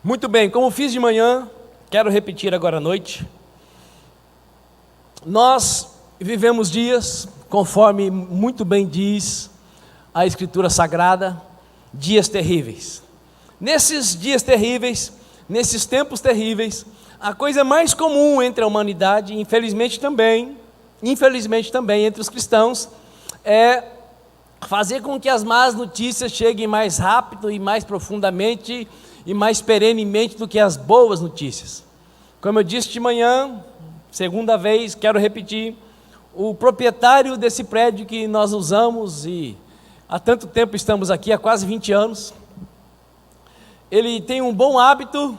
Muito bem, como fiz de manhã, quero repetir agora à noite. Nós vivemos dias, conforme muito bem diz a Escritura Sagrada, dias terríveis. Nesses dias terríveis, nesses tempos terríveis, a coisa mais comum entre a humanidade, infelizmente também entre os cristãos, é fazer com que as más notícias cheguem mais rápido e mais profundamente e mais perenemente do que as boas notícias. Como eu disse de manhã, segunda vez, quero repetir, o proprietário desse prédio que nós usamos e há tanto tempo estamos aqui, há quase 20 anos, ele tem um bom hábito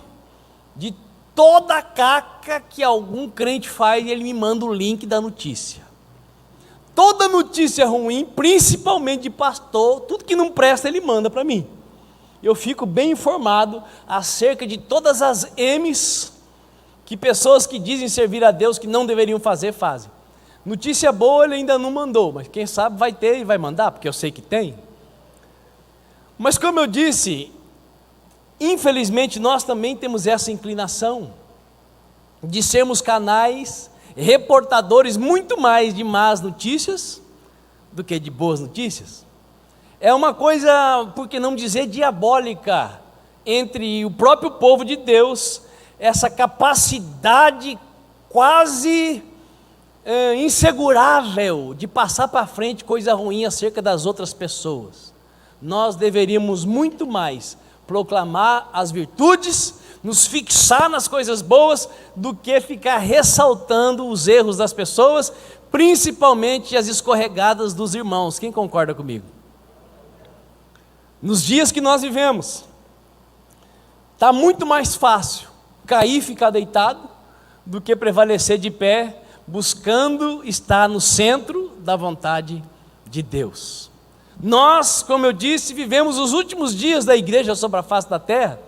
de toda a caca que algum crente faz, ele me manda o link da notícia. Toda notícia ruim, principalmente de pastor, tudo que não presta ele manda para mim. Eu fico bem informado acerca de todas as M's que pessoas que dizem servir a Deus, que não deveriam fazer, fazem. Notícia boa ele ainda não mandou, mas quem sabe vai ter e vai mandar, porque eu sei que tem. Mas como eu disse, infelizmente nós também temos essa inclinação de sermos canais, reportadores muito mais de más notícias do que de boas notícias. É uma coisa, por que não dizer, diabólica entre o próprio povo de Deus, essa capacidade quase insegurável de passar para frente coisa ruim acerca das outras pessoas. Nós deveríamos muito mais proclamar as virtudes, nos fixar nas coisas boas, do que ficar ressaltando os erros das pessoas, principalmente as escorregadas dos irmãos. Quem concorda comigo? Nos dias que nós vivemos, está muito mais fácil cair e ficar deitado do que prevalecer de pé, buscando estar no centro da vontade de Deus. Nós, como eu disse, vivemos os últimos dias da igreja sobre a face da terra,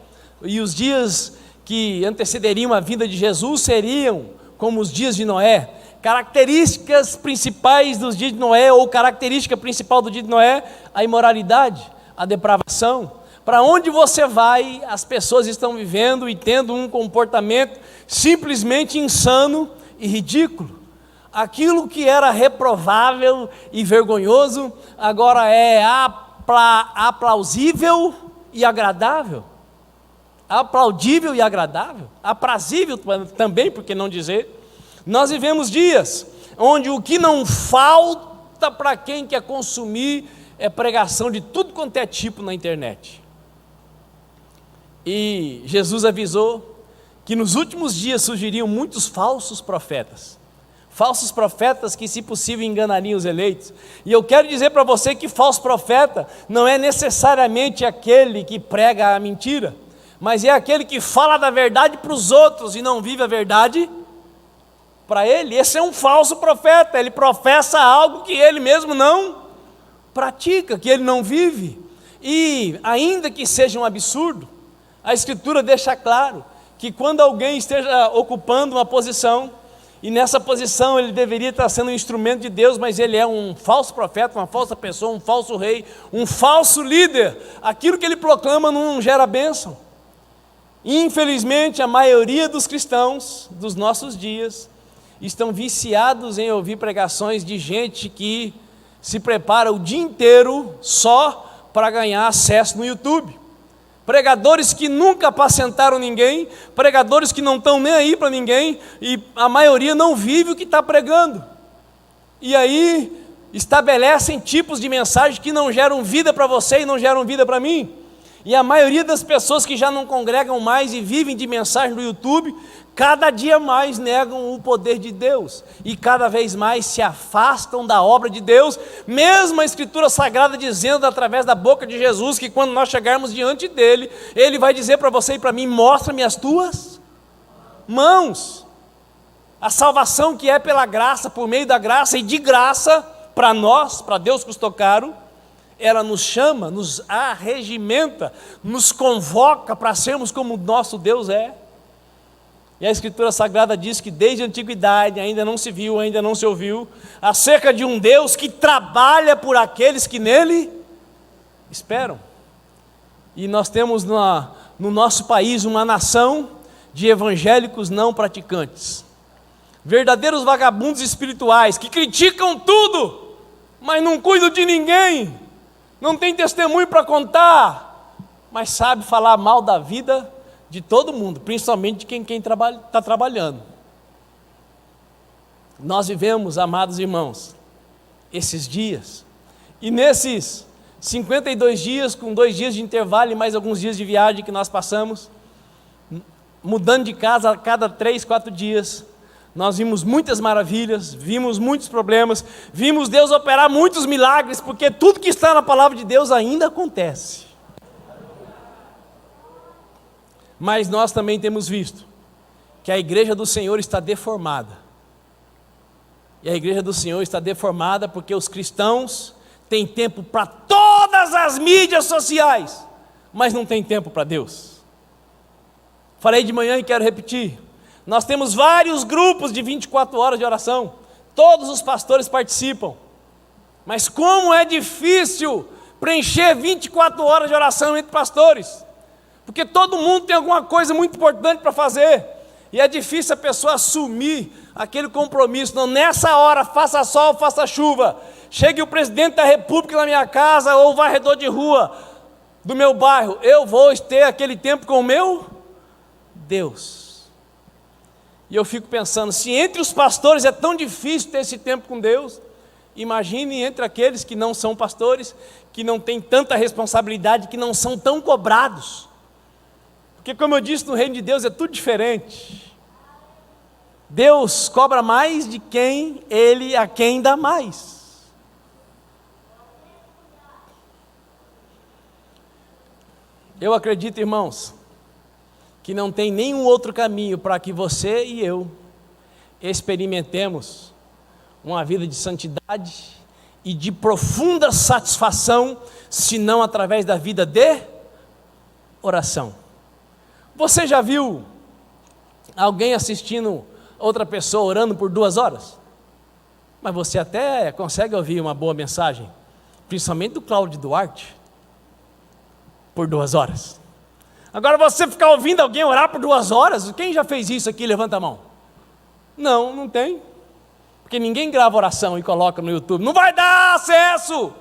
e os dias que antecederiam a vinda de Jesus seriam como os dias de Noé. Características principais dos dias de Noé, ou característica principal do dia de Noé, a imoralidade, a depravação. Para onde você vai, as pessoas estão vivendo e tendo um comportamento simplesmente insano e ridículo. Aquilo que era reprovável e vergonhoso, agora é aplausível e agradável. Aplaudível e agradável, aprazível também, por que não dizer? Nós vivemos dias onde o que não falta para quem quer consumir é pregação de tudo quanto é tipo na internet. E Jesus avisou que nos últimos dias surgiriam muitos falsos profetas que, se possível, enganariam os eleitos. E eu quero dizer para você que falso profeta não é necessariamente aquele que prega a mentira, mas é aquele que fala da verdade para os outros e não vive a verdade para ele. Esse é um falso profeta, ele professa algo que ele mesmo não pratica, que ele não vive. E ainda que seja um absurdo, a Escritura deixa claro que quando alguém esteja ocupando uma posição, e nessa posição ele deveria estar sendo um instrumento de Deus, mas ele é um falso profeta, uma falsa pessoa, um falso rei, um falso líder, aquilo que ele proclama não gera bênção. Infelizmente, a maioria dos cristãos dos nossos dias estão viciados em ouvir pregações de gente que se prepara o dia inteiro só para ganhar acesso no YouTube. Pregadores que nunca apacentaram ninguém, pregadores que não estão nem aí para ninguém, e a maioria não vive o que está pregando. E aí estabelecem tipos de mensagem que não geram vida para você e não geram vida para mim. E a maioria das pessoas que já não congregam mais e vivem de mensagem no YouTube, cada dia mais negam o poder de Deus, e cada vez mais se afastam da obra de Deus, mesmo a Escritura Sagrada dizendo através da boca de Jesus, que quando nós chegarmos diante dele, ele vai dizer para você e para mim: mostra-me as tuas mãos. A salvação que é pela graça, por meio da graça e de graça, para nós, para Deus custou caro, ela nos chama, nos arregimenta, nos convoca para sermos como o nosso Deus é. E a Escritura Sagrada diz que desde a antiguidade ainda não se viu, ainda não se ouviu, acerca de um Deus que trabalha por aqueles que nele esperam. E nós temos no nosso país uma nação de evangélicos não praticantes, verdadeiros vagabundos espirituais que criticam tudo, mas não cuidam de ninguém, não tem testemunho para contar, mas sabe falar mal da vida de todo mundo, principalmente de quem está trabalhando. Nós vivemos, amados irmãos, esses dias, e nesses 52 dias, com 2 dias de intervalo e mais alguns dias de viagem que nós passamos, mudando de casa a cada 3, 4 dias, nós vimos muitas maravilhas, vimos muitos problemas, vimos Deus operar muitos milagres, porque tudo que está na palavra de Deus ainda acontece. Mas nós também temos visto que a igreja do Senhor está deformada. E a igreja do Senhor está deformada porque os cristãos têm tempo para todas as mídias sociais, mas não tem tempo para Deus. Falei de manhã e quero repetir. Nós temos vários grupos de 24 horas de oração. Todos os pastores participam. Mas como é difícil preencher 24 horas de oração entre pastores. Porque todo mundo tem alguma coisa muito importante para fazer. E é difícil a pessoa assumir aquele compromisso. Não, nessa hora, faça sol, faça chuva. Chegue o presidente da república na minha casa ou o varredor de rua do meu bairro. Eu vou ter aquele tempo com o meu Deus. E eu fico pensando, se entre os pastores é tão difícil ter esse tempo com Deus, imagine entre aqueles que não são pastores, que não têm tanta responsabilidade, que não são tão cobrados. Porque como eu disse, no reino de Deus é tudo diferente. Deus cobra mais de quem Ele a quem dá mais. Eu acredito, irmãos, que não tem nenhum outro caminho para que você e eu experimentemos uma vida de santidade e de profunda satisfação, senão através da vida de oração. Você já viu alguém assistindo outra pessoa orando por 2 horas? Mas você até consegue ouvir uma boa mensagem, principalmente do Cláudio Duarte, por 2 horas. Agora você ficar ouvindo alguém orar por 2 horas, quem já fez isso aqui? Levanta a mão. Não, não tem. Porque ninguém grava oração e coloca no YouTube. Não vai dar acesso.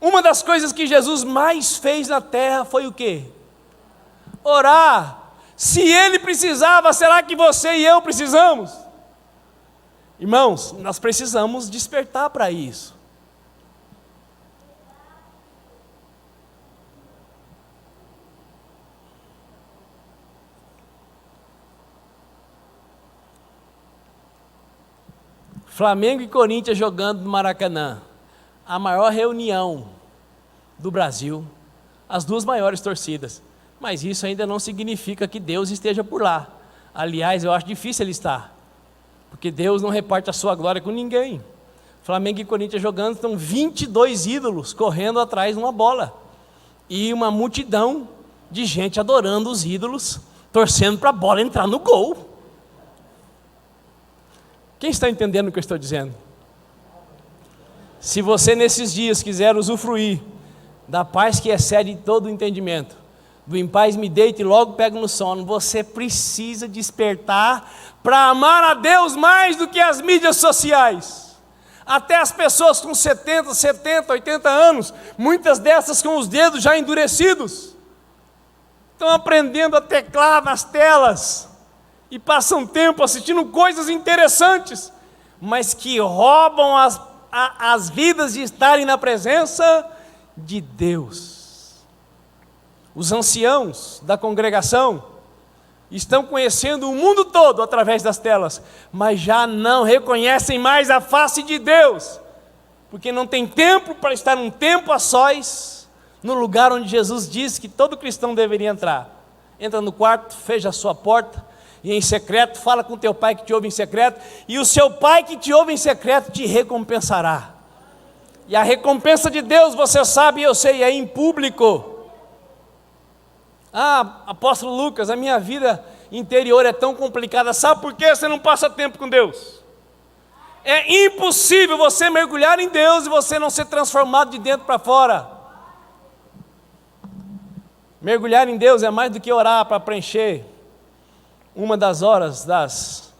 Uma das coisas que Jesus mais fez na terra foi o quê? Orar. Se Ele precisava, será que você e eu precisamos? Irmãos, nós precisamos despertar para isso. Flamengo e Corinthians jogando no Maracanã, a maior reunião do Brasil, as 2 maiores torcidas, mas isso ainda não significa que Deus esteja por lá. Aliás, eu acho difícil Ele estar, porque Deus não reparte a sua glória com ninguém. Flamengo e Corinthians jogando, estão 22 ídolos correndo atrás de uma bola, e uma multidão de gente adorando os ídolos, torcendo para a bola entrar no gol. Quem está entendendo o que eu estou dizendo? Se você nesses dias quiser usufruir da paz que excede todo o entendimento, do em paz me deito e logo pego no sono, você precisa despertar para amar a Deus mais do que as mídias sociais. Até as pessoas com 70, 80 anos, muitas dessas com os dedos já endurecidos, estão aprendendo a teclar nas telas, e passam tempo assistindo coisas interessantes, mas que roubam as vidas de estarem na presença de Deus. Os anciãos da congregação estão conhecendo o mundo todo através das telas, mas já não reconhecem mais a face de Deus, porque não tem tempo para estar um tempo a sós, no lugar onde Jesus disse que todo cristão deveria entrar. Entra no quarto, fecha a sua porta, e em secreto, fala com teu pai que te ouve em secreto, e o seu pai que te ouve em secreto te recompensará. E a recompensa de Deus, você sabe e eu sei, é em público. Ah, apóstolo Lucas, a minha vida interior é tão complicada, sabe por que você não passa tempo com Deus? É impossível você mergulhar em Deus e você não ser transformado de dentro para fora. Mergulhar em Deus é mais do que orar para preencher uma das horas das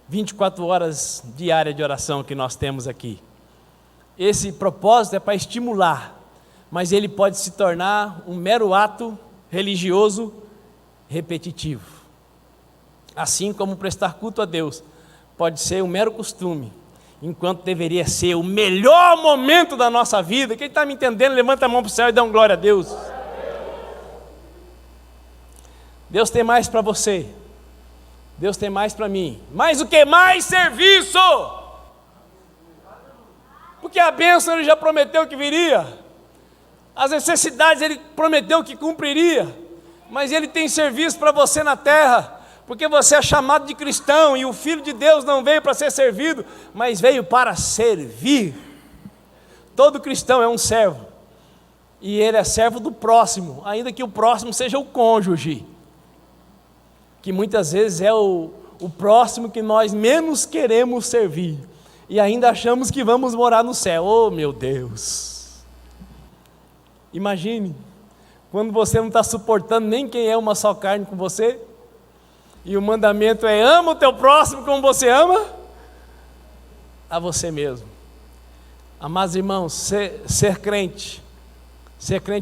24 horas diárias de oração que nós temos aqui. Esse propósito é para estimular, mas ele pode se tornar um mero ato religioso repetitivo. Assim como prestar culto a Deus pode ser um mero costume, enquanto deveria ser o melhor momento da nossa vida. Quem está me entendendo, levanta a mão para o céu e dá um glória a Deus. Deus tem mais para você, Deus tem mais para mim. Mais o que? Mais serviço! Porque a bênção Ele já prometeu que viria, as necessidades Ele prometeu que cumpriria, mas Ele tem serviço para você na terra, porque você é chamado de cristão, e o Filho de Deus não veio para ser servido, mas veio para servir. Todo cristão é um servo, e ele é servo do próximo, ainda que o próximo seja o cônjuge, que muitas vezes é o próximo que nós menos queremos servir, e ainda achamos que vamos morar no céu. Oh, meu Deus! Imagine, quando você não está suportando nem quem é uma só carne com você, e o mandamento é: ama o teu próximo como você ama a você mesmo. Amados irmãos, ser crente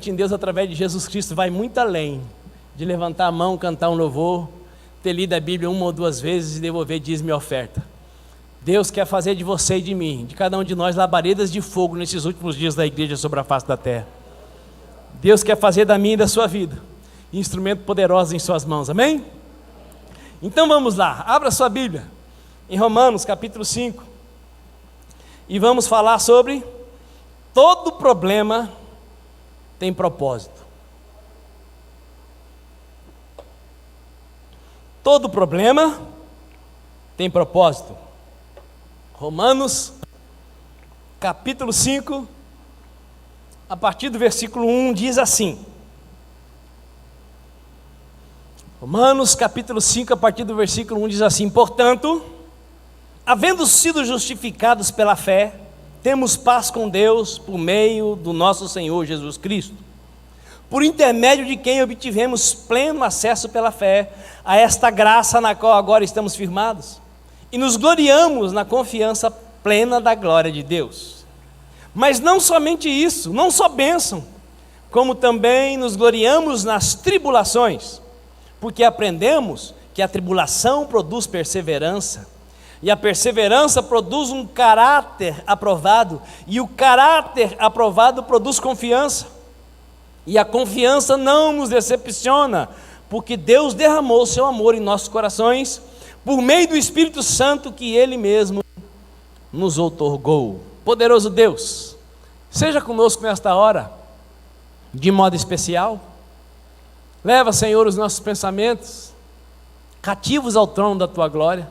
em Deus através de Jesus Cristo vai muito além de levantar a mão, cantar um louvor, ter lido a Bíblia uma ou duas vezes e devolver dízimo e oferta. Deus quer fazer de você e de mim, de cada um de nós, labaredas de fogo nesses últimos dias da igreja sobre a face da terra. Deus quer fazer da minha e da sua vida instrumento poderoso em suas mãos, amém? Então vamos lá, abra sua Bíblia em Romanos capítulo 5 e vamos falar sobre todo problema tem propósito. Todo problema tem propósito. Romanos capítulo 5, a partir do versículo 1 diz assim. Romanos capítulo 5, a partir do versículo 1 diz assim: portanto, havendo sido justificados pela fé, temos paz com Deus por meio do nosso Senhor Jesus Cristo, por intermédio de quem obtivemos pleno acesso pela fé a esta graça na qual agora estamos firmados, e nos gloriamos na confiança plena da glória de Deus. Mas não somente isso, não só bênção, como também nos gloriamos nas tribulações, porque aprendemos que a tribulação produz perseverança, e a perseverança produz um caráter aprovado, e o caráter aprovado produz confiança, e a confiança não nos decepciona, porque Deus derramou seu amor em nossos corações, por meio do Espírito Santo que Ele mesmo nos outorgou. Poderoso Deus, seja conosco nesta hora, de modo especial. Leva, Senhor, os nossos pensamentos cativos ao trono da Tua glória.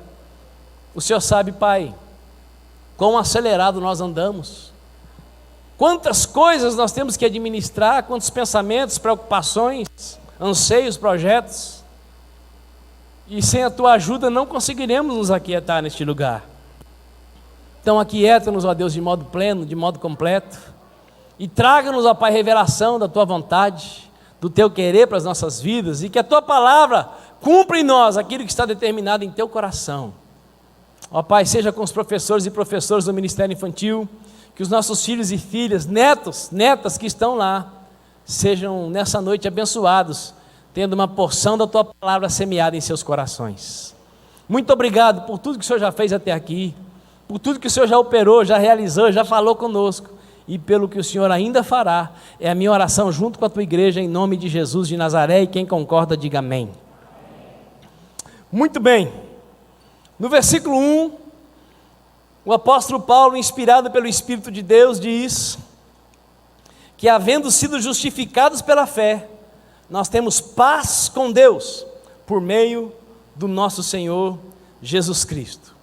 O Senhor sabe, Pai, quão acelerado nós andamos, quantas coisas nós temos que administrar, quantos pensamentos, preocupações, anseios, projetos, e sem a Tua ajuda não conseguiremos nos aquietar neste lugar. Então aquieta-nos, ó Deus, de modo pleno, de modo completo, e traga-nos, ó Pai, revelação da Tua vontade, do Teu querer para as nossas vidas, e que a Tua palavra cumpra em nós aquilo que está determinado em Teu coração. Ó Pai, seja com os professores e professoras do Ministério Infantil, que os nossos filhos e filhas, netos, netas que estão lá, sejam nessa noite abençoados, tendo uma porção da Tua palavra semeada em seus corações. Muito obrigado por tudo que o Senhor já fez até aqui, por tudo que o Senhor já operou, já realizou, já falou conosco, e pelo que o Senhor ainda fará. É a minha oração junto com a Tua igreja, em nome de Jesus de Nazaré, e quem concorda diga amém. Muito bem, no versículo 1, o apóstolo Paulo, inspirado pelo Espírito de Deus, diz que, havendo sido justificados pela fé, nós temos paz com Deus, por meio do nosso Senhor Jesus Cristo.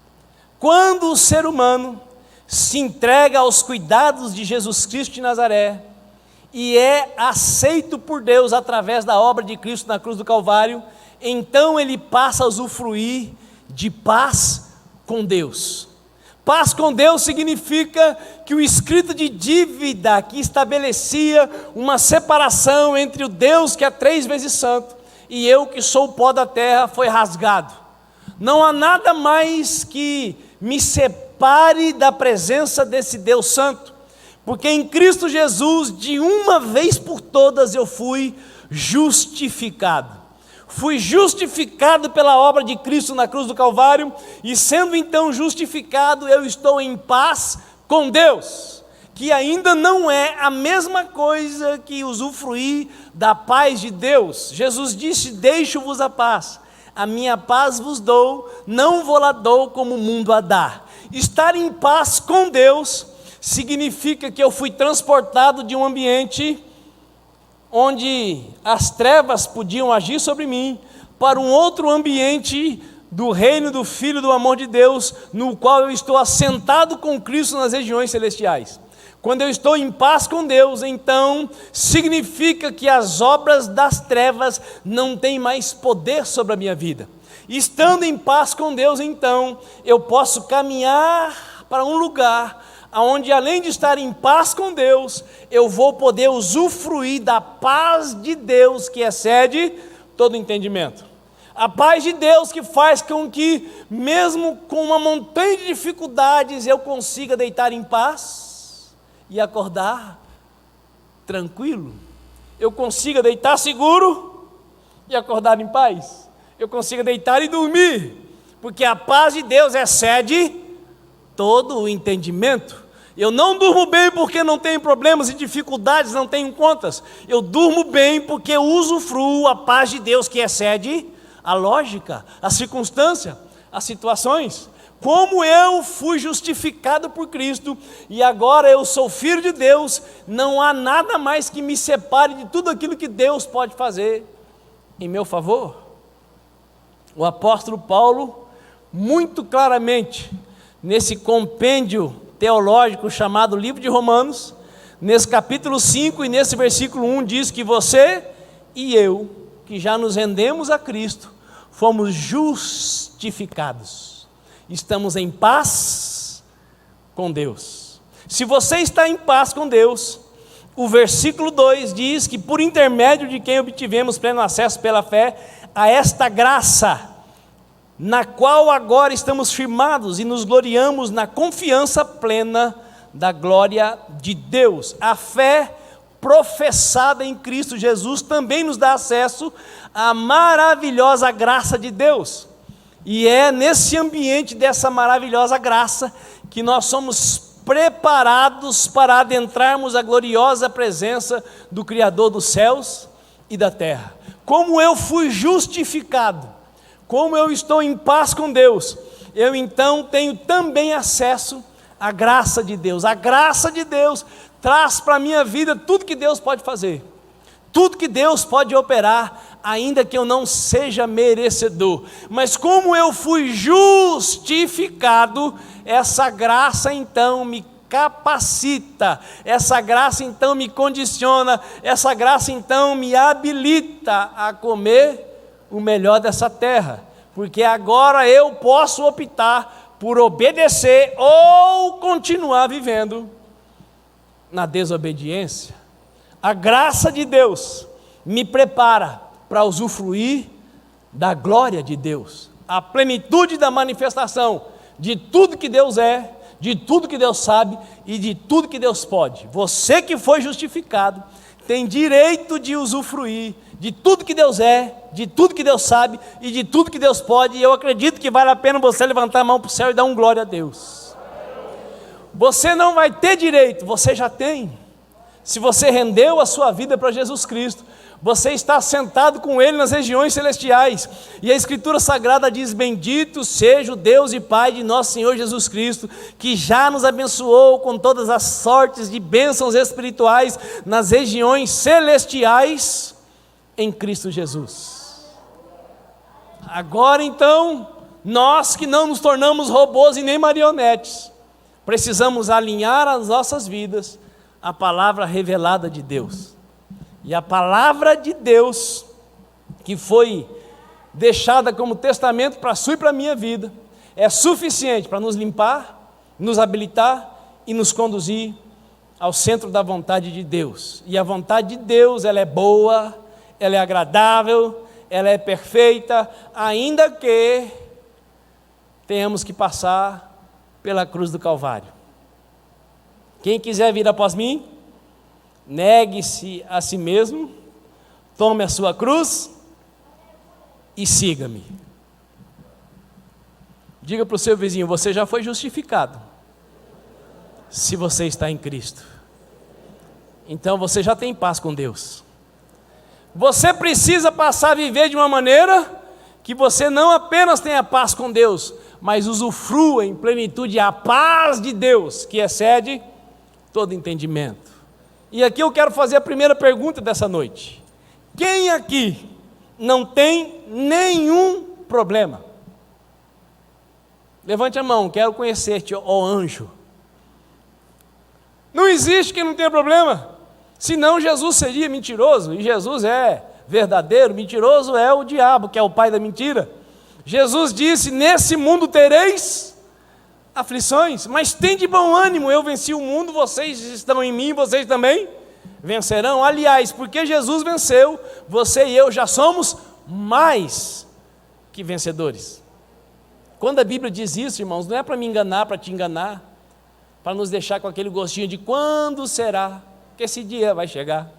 Quando o ser humano se entrega aos cuidados de Jesus Cristo de Nazaré, e é aceito por Deus através da obra de Cristo na cruz do Calvário, então ele passa a usufruir de paz com Deus. Paz com Deus significa que o escrito de dívida que estabelecia uma separação entre o Deus que é 3 vezes santo e eu que sou o pó da terra foi rasgado. Não há nada mais que me separe da presença desse Deus santo, porque em Cristo Jesus, de uma vez por todas, eu fui justificado. Fui justificado pela obra de Cristo na cruz do Calvário, e sendo então justificado, eu estou em paz com Deus, que ainda não é a mesma coisa que usufruir da paz de Deus. Jesus disse: deixo-vos a paz, a minha paz vos dou, não vou-la dou como o mundo a dá. Estar em paz com Deus significa que eu fui transportado de um ambiente onde as trevas podiam agir sobre mim, para um outro ambiente do reino do Filho do amor de Deus, no qual eu estou assentado com Cristo nas regiões celestiais. Quando eu estou em paz com Deus, então significa que as obras das trevas não têm mais poder sobre a minha vida. Estando em paz com Deus, então eu posso caminhar para um lugar onde, além de estar em paz com Deus, eu vou poder usufruir da paz de Deus que excede todo entendimento. A paz de Deus que faz com que, mesmo com uma montanha de dificuldades, eu consiga deitar em paz e acordar tranquilo. Eu consiga deitar seguro e acordar em paz. Eu consiga deitar e dormir, porque a paz de Deus excede todo o entendimento. Eu não durmo bem porque não tenho problemas e dificuldades, não tenho contas. Eu durmo bem porque eu usufruo a paz de Deus que excede a lógica, a circunstância, as situações. Como eu fui justificado por Cristo e agora eu sou filho de Deus, não há nada mais que me separe de tudo aquilo que Deus pode fazer em meu favor. O apóstolo Paulo, muito claramente, nesse compêndio teológico chamado Livro de Romanos, nesse capítulo 5 e nesse versículo 1, diz que você e eu, que já nos rendemos a Cristo, fomos justificados. Estamos em paz com Deus. Se você está em paz com Deus, o versículo 2 diz que por intermédio de quem obtivemos pleno acesso pela fé a esta graça, na qual agora estamos firmados e nos gloriamos na confiança plena da glória de Deus. A fé professada em Cristo Jesus também nos dá acesso à maravilhosa graça de Deus. E é nesse ambiente dessa maravilhosa graça que nós somos preparados para adentrarmos a gloriosa presença do Criador dos céus e da terra. Como eu fui justificado, como eu estou em paz com Deus, eu então tenho também acesso à graça de Deus. A graça de Deus traz para a minha vida tudo que Deus pode fazer, tudo que Deus pode operar, ainda que eu não seja merecedor. Mas como eu fui justificado, essa graça então me capacita, essa graça então me condiciona, essa graça então me habilita a comer o melhor dessa terra, porque agora eu posso optar por obedecer ou continuar vivendo na desobediência. A graça de Deus me prepara para usufruir da glória de Deus, a plenitude da manifestação de tudo que Deus é, de tudo que Deus sabe e de tudo que Deus pode. Você que foi justificado tem direito de usufruir de tudo que Deus é, de tudo que Deus sabe e de tudo que Deus pode. E eu acredito que vale a pena você levantar a mão para o céu e dar glória a Deus. Você não vai ter direito, você já tem. Se você rendeu a sua vida para Jesus Cristo, você está sentado com Ele nas regiões celestiais, e a Escritura Sagrada diz: bendito seja o Deus e Pai de nosso Senhor Jesus Cristo, que já nos abençoou com todas as sortes de bênçãos espirituais nas regiões celestiais em Cristo Jesus. Agora então, nós que não nos tornamos robôs e nem marionetes, precisamos alinhar as nossas vidas à palavra revelada de Deus. E a palavra de Deus, que foi deixada como testamento para a sua e para a minha vida, é suficiente para nos limpar, nos habilitar e nos conduzir ao centro da vontade de Deus. E a vontade de Deus, ela é boa, ela é agradável, ela é perfeita, ainda que tenhamos que passar pela cruz do Calvário. Quem quiser vir após mim, negue-se a si mesmo, tome a sua cruz e siga-me. Diga para o seu vizinho: você já foi justificado, se você está em Cristo. Então você já tem paz com Deus. Você precisa passar a viver de uma maneira que você não apenas tenha paz com Deus, mas usufrua em plenitude a paz de Deus, que excede todo entendimento. E aqui eu quero fazer a primeira pergunta dessa noite: quem aqui não tem nenhum problema? Levante a mão, quero conhecer-te, ó anjo. Não existe quem não tenha problema, senão Jesus seria mentiroso, e Jesus é verdadeiro, mentiroso é o diabo, que é o pai da mentira. Jesus disse: nesse mundo tereis aflições, mas tem de bom ânimo, eu venci o mundo, vocês estão em mim, vocês também vencerão. Aliás, porque Jesus venceu, você e eu já somos mais que vencedores. Quando a Bíblia diz isso, irmãos, não é para me enganar, para te enganar, para nos deixar com aquele gostinho de quando será que esse dia vai chegar.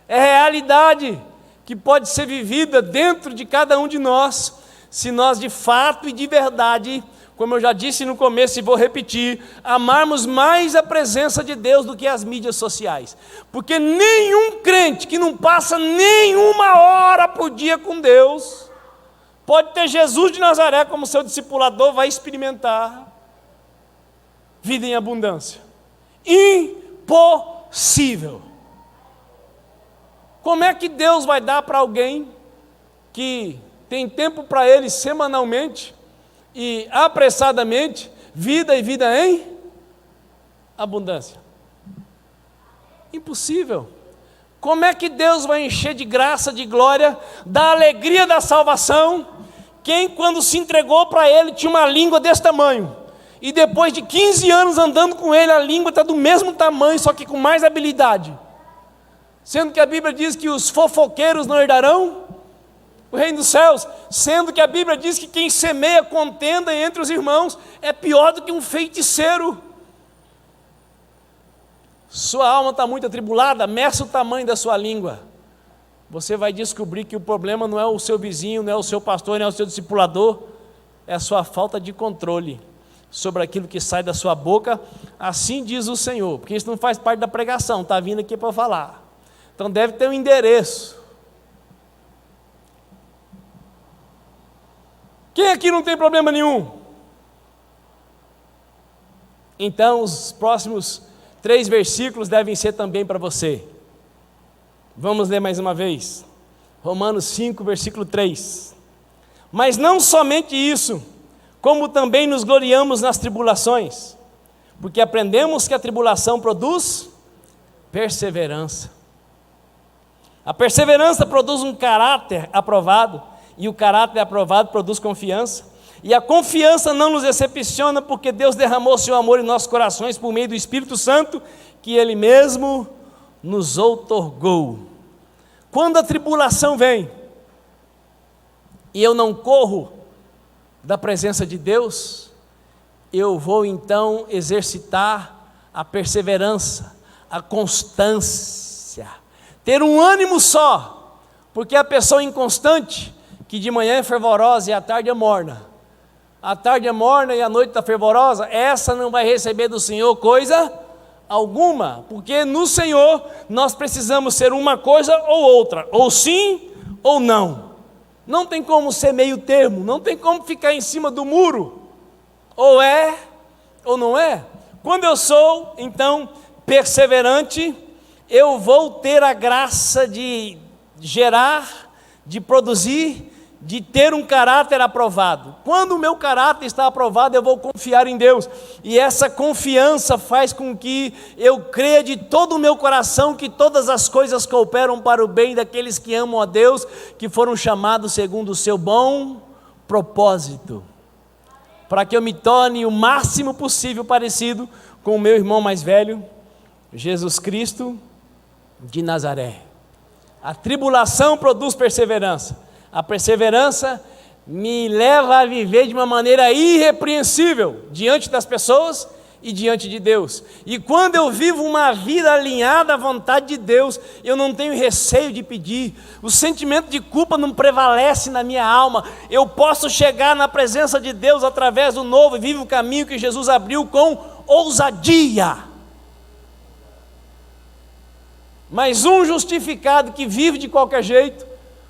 É realidade que pode ser vivida dentro de cada um de nós, se nós de fato e de verdade, como eu já disse no começo e vou repetir, amarmos mais a presença de Deus do que as mídias sociais. Porque nenhum crente que não passa nenhuma hora por dia com Deus, pode ter Jesus de Nazaré como seu discipulador, vai experimentar vida em abundância. Impossível. Como é que Deus vai dar para alguém que tem tempo para ele semanalmente e apressadamente vida e vida em abundância? Impossível. Como é que Deus vai encher de graça, de glória, da alegria da salvação, quem quando se entregou para ele tinha uma língua desse tamanho, e depois de 15 anos andando com ele, a língua está do mesmo tamanho, só que com mais habilidade, sendo que a Bíblia diz que os fofoqueiros não herdarão o reino dos céus, sendo que a Bíblia diz que quem semeia contenda entre os irmãos é pior do que um feiticeiro. Sua alma está muito atribulada, meça o tamanho da sua língua, você vai descobrir que o problema não é o seu vizinho, não é o seu pastor, não é o seu discipulador, é a sua falta de controle sobre aquilo que sai da sua boca. Assim diz o Senhor, porque isso não faz parte da pregação, está vindo aqui para falar, então deve ter um endereço. Quem aqui não tem problema nenhum? Então os próximos 3 versículos devem ser também para você. Vamos ler mais uma vez, Romanos 5, versículo 3. Mas não somente isso, como também nos gloriamos nas tribulações, porque aprendemos que a tribulação produz perseverança. A perseverança produz um caráter aprovado, e o caráter aprovado produz confiança, e a confiança não nos decepciona, porque Deus derramou seu amor em nossos corações por meio do Espírito Santo, que Ele mesmo nos outorgou. Quando a tribulação vem, e eu não corro da presença de Deus, eu vou então exercitar a perseverança, a constância, ter um ânimo só, porque a pessoa inconstante, que de manhã é fervorosa e à tarde é morna, a tarde é morna e a noite está fervorosa, essa não vai receber do Senhor coisa alguma, porque no Senhor nós precisamos ser uma coisa ou outra, ou sim ou não. Não tem como ser meio termo, não tem como ficar em cima do muro, ou é ou não é. Quando eu sou então perseverante, eu vou ter a graça de gerar, de produzir, de ter um caráter aprovado. Quando o meu caráter está aprovado, eu vou confiar em Deus, e essa confiança faz com que eu creia de todo o meu coração que todas as coisas cooperam para o bem daqueles que amam a Deus, que foram chamados segundo o seu bom propósito. para que eu me torne o máximo possível parecido com o meu irmão mais velho, Jesus Cristo de Nazaré. A tribulação produz perseverança. A perseverança me leva a viver de uma maneira irrepreensível diante das pessoas e diante de Deus. E quando eu vivo uma vida alinhada à vontade de Deus, eu não tenho receio de pedir. O sentimento de culpa não prevalece na minha alma. Eu posso chegar na presença de Deus através do novo e vivo caminho que Jesus abriu com ousadia. Mas um justificado que vive de qualquer jeito,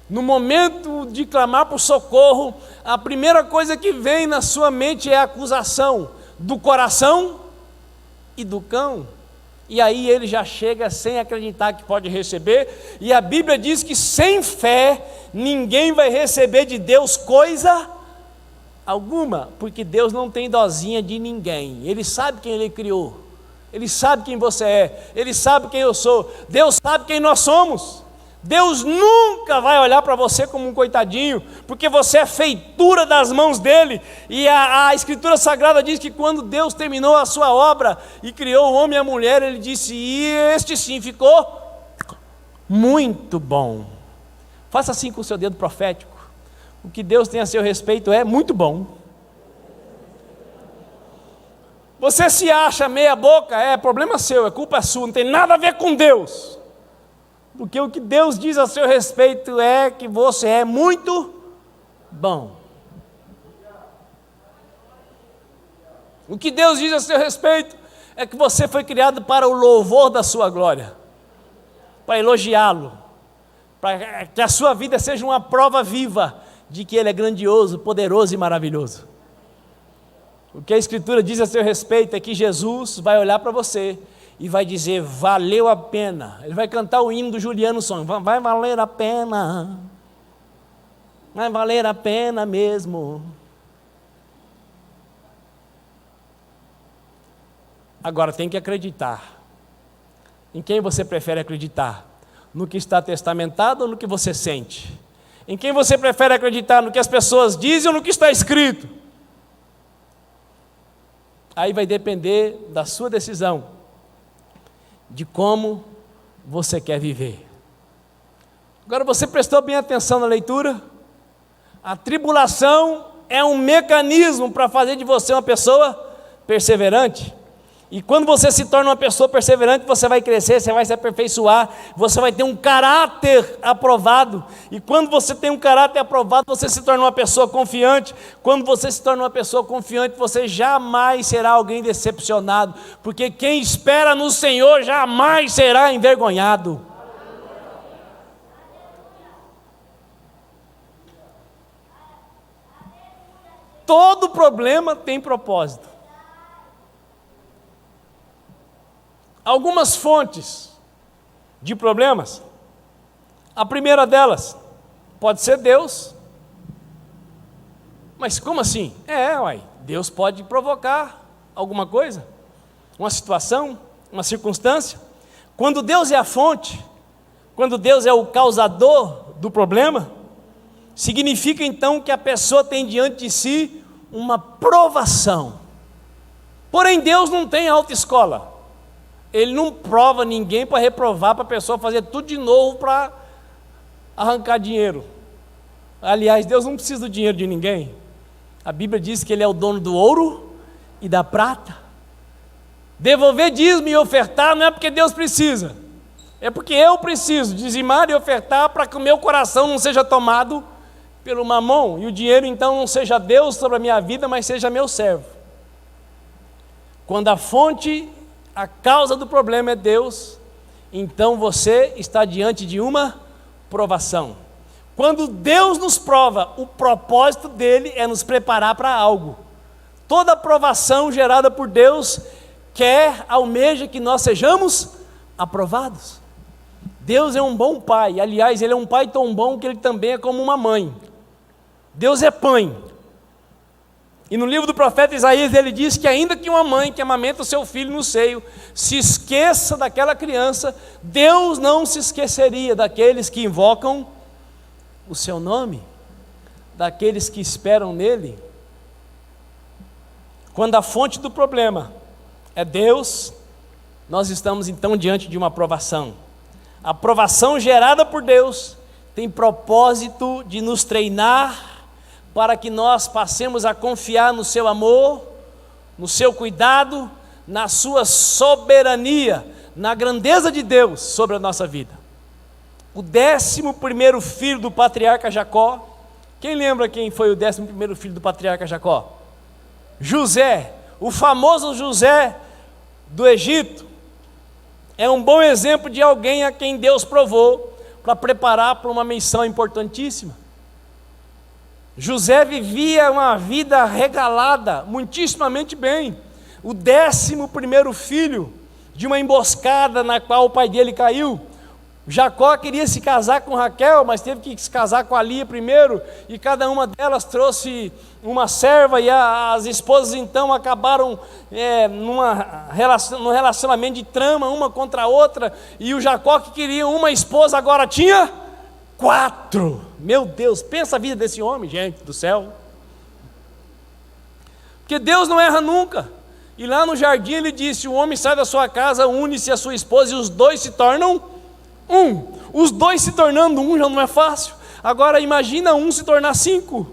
no momento de clamar por socorro, a primeira coisa que vem na sua mente é a acusação do coração e do cão. E aí ele já chega sem acreditar que pode receber. E a Bíblia diz que sem fé ninguém vai receber de Deus coisa alguma, porque Deus não tem dosinha de ninguém. Ele sabe quem Ele criou. Ele sabe quem você é, Ele sabe quem eu sou, Deus sabe quem nós somos. Deus nunca vai olhar para você como um coitadinho, porque você é feitura das mãos dEle. E a Escritura Sagrada diz que quando Deus terminou a sua obra e criou o homem e a mulher, Ele disse, e este sim ficou muito bom. Faça assim com o seu dedo profético. O que Deus tem a seu respeito é muito bom. Você se acha meia boca, é problema seu, é culpa sua, não tem nada a ver com Deus. Porque o que Deus diz a seu respeito é que você é muito bom. O que Deus diz a seu respeito é que você foi criado para o louvor da sua glória, para elogiá-lo, para que a sua vida seja uma prova viva de que Ele é grandioso, poderoso e maravilhoso. O que a Escritura diz a seu respeito é que Jesus vai olhar para você e vai dizer, valeu a pena. Ele vai cantar o hino do Juliano Sonho, vai valer a pena, vai valer a pena mesmo. Agora tem que acreditar. Em quem você prefere acreditar? No que está testamentado ou no que você sente? Em quem você prefere acreditar? No que as pessoas dizem ou no que está escrito? Aí vai depender da sua decisão, de como você quer viver. Agora você prestou bem atenção na leitura? A tribulação é um mecanismo para fazer de você uma pessoa perseverante. E quando você se torna uma pessoa perseverante, você vai crescer, você vai se aperfeiçoar, você vai ter um caráter aprovado. E quando você tem um caráter aprovado, você se torna uma pessoa confiante. Quando você se torna uma pessoa confiante, você jamais será alguém decepcionado, porque quem espera no Senhor jamais será envergonhado. Todo problema tem propósito. Algumas fontes de problemas, a primeira delas pode ser Deus. Mas como assim? Deus pode provocar alguma coisa, uma situação, uma circunstância. Quando Deus é a fonte, quando Deus é o causador do problema, significa então que a pessoa tem diante de si uma provação. Porém, Deus não tem autoescola. Ele não prova ninguém para reprovar, para a pessoa fazer tudo de novo para arrancar dinheiro. Aliás, Deus não precisa do dinheiro de ninguém. A Bíblia diz que Ele é o dono do ouro e da prata. Devolver dízimo e ofertar não é porque Deus precisa, é porque eu preciso dizimar e ofertar para que o meu coração não seja tomado pelo mamão, e o dinheiro então não seja Deus sobre a minha vida, mas seja meu servo. Quando a fonte, a causa do problema é Deus, então você está diante de uma provação. Quando Deus nos prova, o propósito dele é nos preparar para algo. Toda provação gerada por Deus almeja que nós sejamos aprovados. Deus é um bom pai, aliás, Ele é um pai tão bom que Ele também é como uma mãe. Deus é pai. E no livro do profeta Isaías, ele diz que ainda que uma mãe que amamenta o seu filho no seio se esqueça daquela criança, Deus não se esqueceria daqueles que invocam o seu nome, daqueles que esperam nele. Quando a fonte do problema é Deus, nós estamos então diante de uma provação. A provação gerada por Deus tem propósito de nos treinar para que nós passemos a confiar no seu amor, no seu cuidado, na sua soberania, na grandeza de Deus sobre a nossa vida. O 11º filho do patriarca Jacó, quem lembra quem foi o 11º filho do patriarca Jacó? José, o famoso José do Egito. É um bom exemplo de alguém a quem Deus provou para preparar para uma missão importantíssima. José vivia uma vida regalada, muitíssimamente bem. O 11º filho de uma emboscada na qual o pai dele caiu. Jacó queria se casar com Raquel, mas teve que se casar com a Lia primeiro, e cada uma delas trouxe uma serva, e as esposas então acabaram num relacionamento de trama, uma contra a outra, e o Jacó, que queria uma esposa, agora tinha 4. Meu Deus, pensa a vida desse homem, gente do céu. Porque Deus não erra nunca. E lá no jardim ele disse: o homem sai da sua casa, une-se à sua esposa, e os dois se tornam um. Os dois se tornando um já não é fácil. Agora imagina um se tornar 5.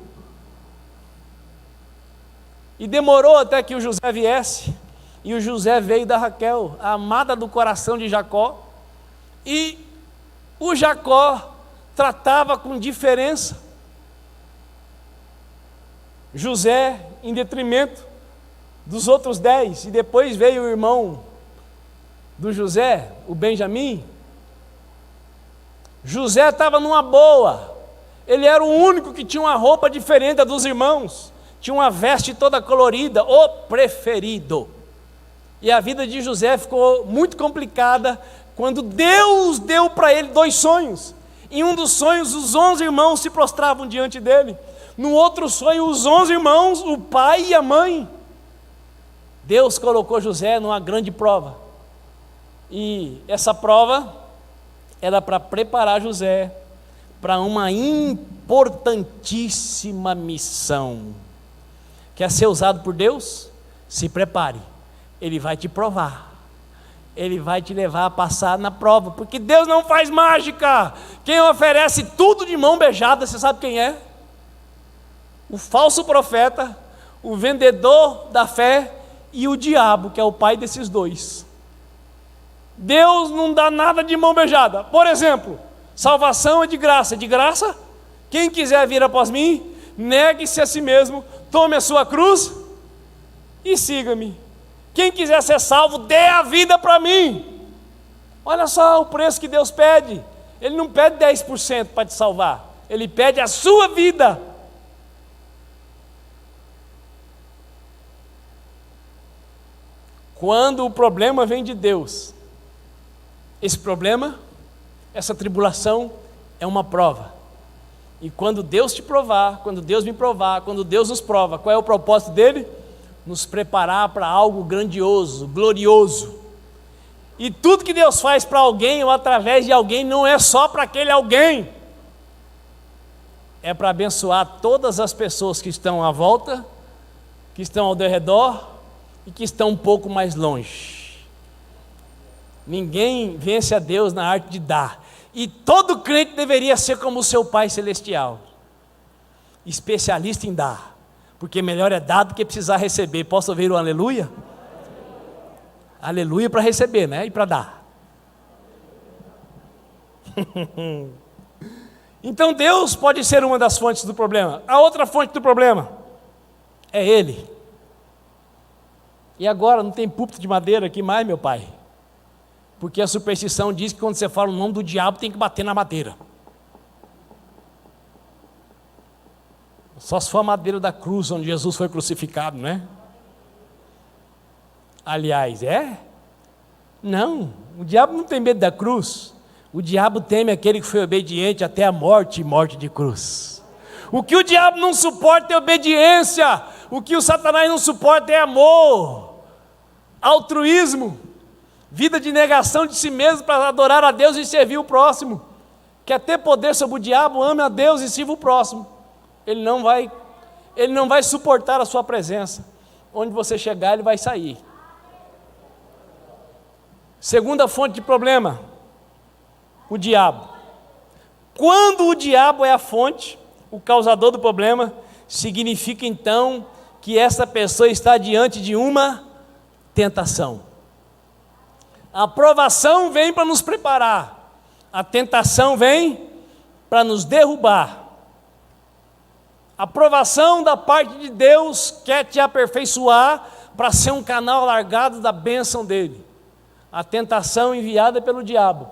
E demorou até que o José viesse. E o José veio da Raquel, a amada do coração de Jacó. E o Jacó tratava com diferença José em detrimento dos outros 10. E depois veio o irmão do José, o Benjamim. José estava numa boa. Ele era o único que tinha uma roupa diferente da dos irmãos. Tinha uma veste toda colorida, o preferido. E a vida de José ficou muito complicada quando Deus deu para ele 2 sonhos. Em um dos sonhos, os 11 irmãos se prostravam diante dele. No outro sonho, os 11 irmãos, o pai e a mãe. Deus colocou José numa grande prova. E essa prova era para preparar José para uma importantíssima missão. Quer ser usado por Deus? Se prepare. Ele vai te provar. Ele vai te levar a passar na prova, porque Deus não faz mágica. Quem oferece tudo de mão beijada, você sabe quem é? O falso profeta, o vendedor da fé e o diabo, que é o pai desses dois. Deus não dá nada de mão beijada. Por exemplo, salvação é de graça. É de graça? Quem quiser vir após mim, negue-se a si mesmo, tome a sua cruz e siga-me. Quem quiser ser salvo, dê a vida para mim. Olha só o preço que Deus pede. Ele não pede 10% para te salvar. Ele pede a sua vida. Quando o problema vem de Deus, esse problema, essa tribulação é uma prova. E quando Deus te provar, quando Deus me provar, quando Deus nos prova, qual é o propósito dele? Nos preparar para algo grandioso, glorioso. E tudo que Deus faz para alguém ou através de alguém não é só para aquele alguém. É para abençoar todas as pessoas que estão à volta, que estão ao redor e que estão um pouco mais longe. Ninguém vence a Deus na arte de dar. E todo crente deveria ser como o seu Pai Celestial, especialista em dar. Porque melhor é dar do que precisar receber. Posso ouvir um aleluia? Aleluia para receber, né? E para dar. Então Deus pode ser uma das fontes do problema. A outra fonte do problema é Ele. E agora não tem púlpito de madeira aqui mais, meu pai. Porque a superstição diz que quando você fala o nome do diabo tem que bater na madeira. Só se for a madeira da cruz onde Jesus foi crucificado, né? Aliás, Não, o diabo não tem medo da cruz. O diabo teme aquele que foi obediente até a morte e morte de cruz. O que o diabo não suporta é obediência. O que o Satanás não suporta é amor, altruísmo, vida de negação de si mesmo para adorar a Deus e servir o próximo. Quer ter poder sobre o diabo? Ame a Deus e sirva o próximo. Ele não vai suportar a sua presença. onde você chegar, ele vai sair. Segunda fonte de problema, o diabo. Quando o diabo é a fonte, o causador do problema, significa então que essa pessoa está diante de uma tentação. A provação vem para nos preparar, a tentação vem para nos derrubar. A provação da parte de Deus quer te aperfeiçoar para ser um canal alargado da bênção dele. A tentação enviada pelo diabo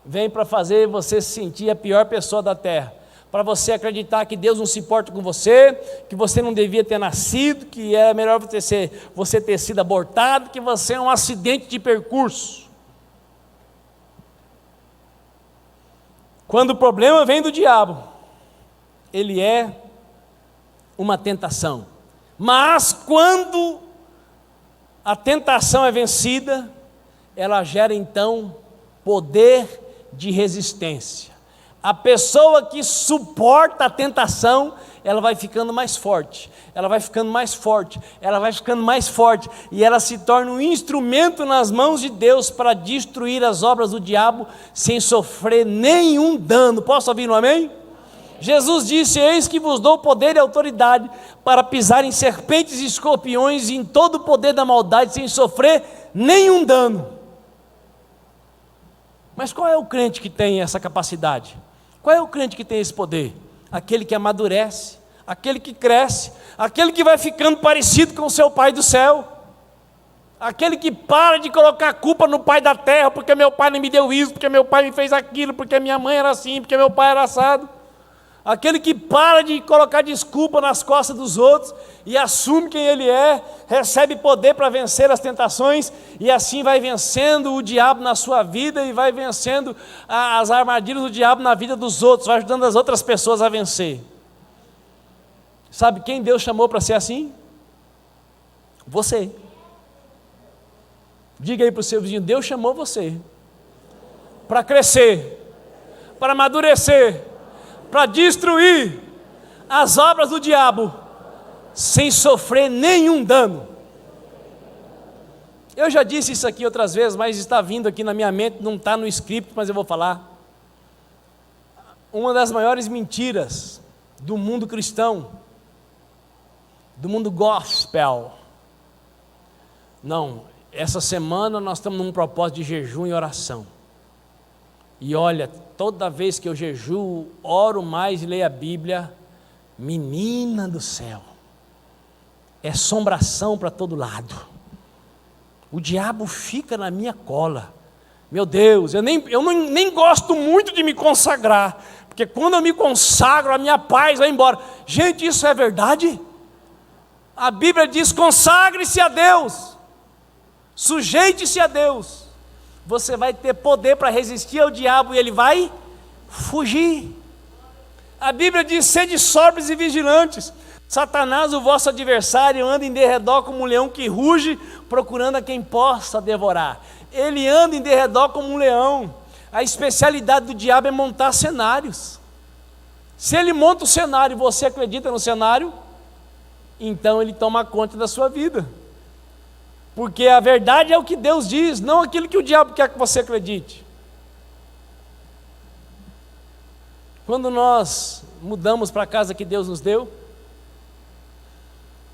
vem para fazer você se sentir a pior pessoa da terra, para você acreditar que Deus não se importa com você, que você não devia ter nascido, que era melhor você ter sido abortado, que você é um acidente de percurso. Quando o problema vem do diabo, ele é uma tentação. Mas quando a tentação é vencida, ela gera então poder de resistência. A pessoa que suporta a tentação, ela vai ficando mais forte, ela vai ficando mais forte, ela vai ficando mais forte, e ela se torna um instrumento nas mãos de Deus para destruir as obras do diabo sem sofrer nenhum dano. Posso ouvir um amém? Jesus disse: eis que vos dou poder e autoridade para pisar em serpentes e escorpiões e em todo o poder da maldade sem sofrer nenhum dano. Mas qual é o crente que tem essa capacidade? Qual é o crente que tem esse poder? Aquele que amadurece, aquele que cresce, aquele que vai ficando parecido com o seu Pai do céu, aquele que para de colocar a culpa no pai da terra, porque meu pai não me deu isso, porque meu pai me fez aquilo, porque minha mãe era assim, porque meu pai era assado. Aquele que para de colocar desculpa nas costas dos outros e assume quem ele é, recebe poder para vencer as tentações e assim vai vencendo o diabo na sua vida e vai vencendo as armadilhas do diabo na vida dos outros, vai ajudando as outras pessoas a vencer. Sabe quem Deus chamou para ser assim? Você. Diga aí para o seu vizinho: Deus chamou você para crescer, para amadurecer, para destruir as obras do diabo, sem sofrer nenhum dano. Eu já disse isso aqui outras vezes, mas está vindo aqui na minha mente, não está no script, mas eu vou falar. Uma das maiores mentiras do mundo cristão, do mundo gospel. Não, essa semana nós estamos num propósito de jejum e oração. E olha, toda vez que eu jejuo, oro mais e leio a Bíblia, menina do céu, é assombração para todo lado. O diabo fica na minha cola. Meu Deus, eu nem gosto muito de me consagrar, porque quando eu me consagro, a minha paz vai embora. Gente, isso é verdade? A Bíblia diz: consagre-se a Deus, sujeite-se a Deus. Você vai ter poder para resistir ao diabo e ele vai fugir. A Bíblia diz: sede sóbrios e vigilantes. Satanás, o vosso adversário, anda em derredor como um leão que ruge, procurando a quem possa devorar. Ele anda em derredor como um leão. A especialidade do diabo é montar cenários. Se ele monta o cenário e você acredita no cenário, então ele toma conta da sua vida. Porque a verdade é o que Deus diz, não aquilo que o diabo quer que você acredite. Quando nós mudamos para a casa que Deus nos deu,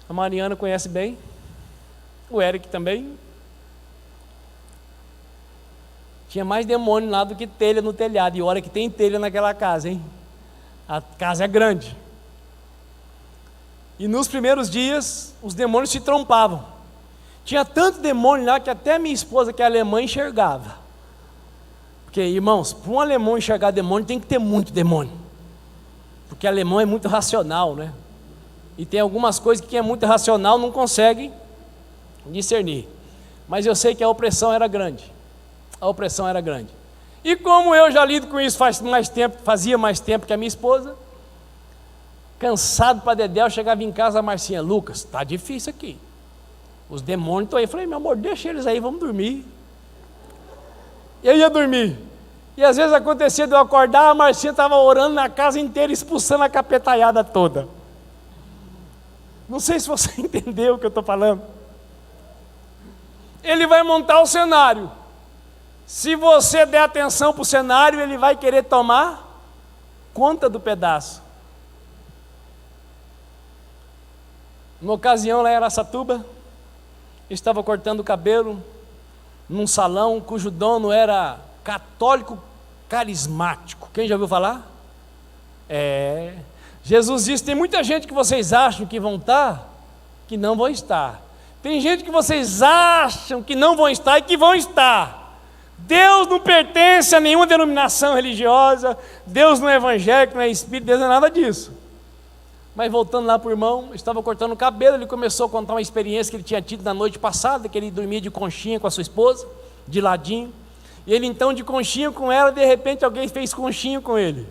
a Mariana conhece bem, o Eric também. Tinha mais demônio lá do que telha no telhado, e olha que tem telha naquela casa, hein? A casa é grande. E nos primeiros dias, os demônios se trompavam. Tinha tanto demônio lá que até minha esposa, que é alemã, enxergava. Porque, irmãos, para um alemão enxergar demônio, tem que ter muito demônio. Porque alemão é muito racional, né? E tem algumas coisas que quem é muito racional não consegue discernir. Mas eu sei que a opressão era grande. A opressão era grande. E como eu já lido com isso fazia mais tempo que a minha esposa, cansado para dedéu, eu chegava em casa, a Marcinha: Lucas, está difícil aqui. Os demônios estão aí. Eu falei: meu amor, deixa eles aí, vamos dormir. Eu ia dormir. E às vezes acontecia de eu acordar, a Marcinha estava orando na casa inteira, expulsando a capetaiada toda. Não sei se você entendeu o que eu estou falando. Ele vai montar o cenário. Se você der atenção para o cenário, ele vai querer tomar conta do pedaço. Uma ocasião lá em Araçatuba, eu estava cortando o cabelo num salão cujo dono era católico carismático. Quem já ouviu falar? Jesus disse: tem muita gente que vocês acham que vão estar, que não vão estar. Tem gente que vocês acham que não vão estar e que vão estar. Deus não pertence a nenhuma denominação religiosa, Deus não é evangélico, não é espírita, Deus não é nada disso. Mas voltando lá para o irmão, estava cortando o cabelo, ele começou a contar uma experiência que ele tinha tido na noite passada, que ele dormia de conchinha com a sua esposa, de ladinho, e ele então de conchinha com ela, de repente alguém fez conchinha com ele.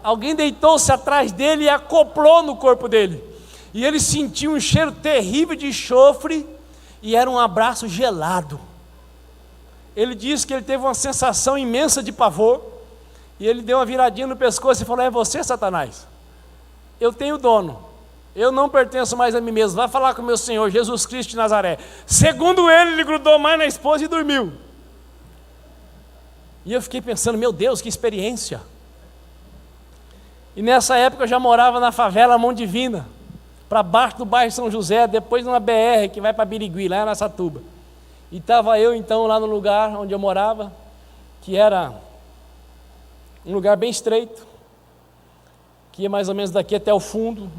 Alguém deitou-se atrás dele e acoplou no corpo dele, e ele sentiu um cheiro terrível de enxofre, e era um abraço gelado. Ele disse que ele teve uma sensação imensa de pavor, e ele deu uma viradinha no pescoço e falou: é você, Satanás? Eu tenho dono, eu não pertenço mais a mim mesmo, vai falar com o meu Senhor, Jesus Cristo de Nazaré. Segundo ele grudou mais na esposa e dormiu. E eu fiquei pensando: meu Deus, que experiência. E nessa época eu já morava na favela Mão Divina, para baixo do bairro São José, depois de uma BR que vai para Birigui, lá em Araçatuba. E estava eu então lá no lugar onde eu morava, que era um lugar bem estreito, que ia mais ou menos daqui até o fundo,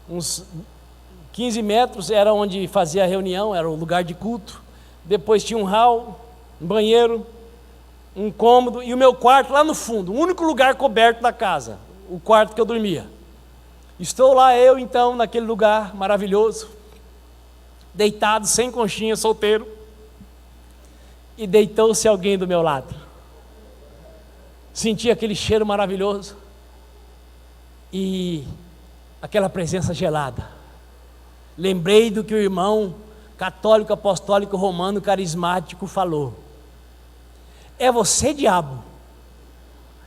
uns 15 metros, era onde fazia a reunião, era o lugar de culto. Depois tinha um hall, um banheiro, um cômodo e o meu quarto lá no fundo, o único lugar coberto da casa, o quarto que eu dormia. Estou lá eu então, naquele lugar maravilhoso, deitado, sem conchinha, solteiro, e deitou-se alguém do meu lado. Senti aquele cheiro maravilhoso e aquela presença gelada. Lembrei do que o irmão católico, apostólico, romano, carismático falou: é você, diabo?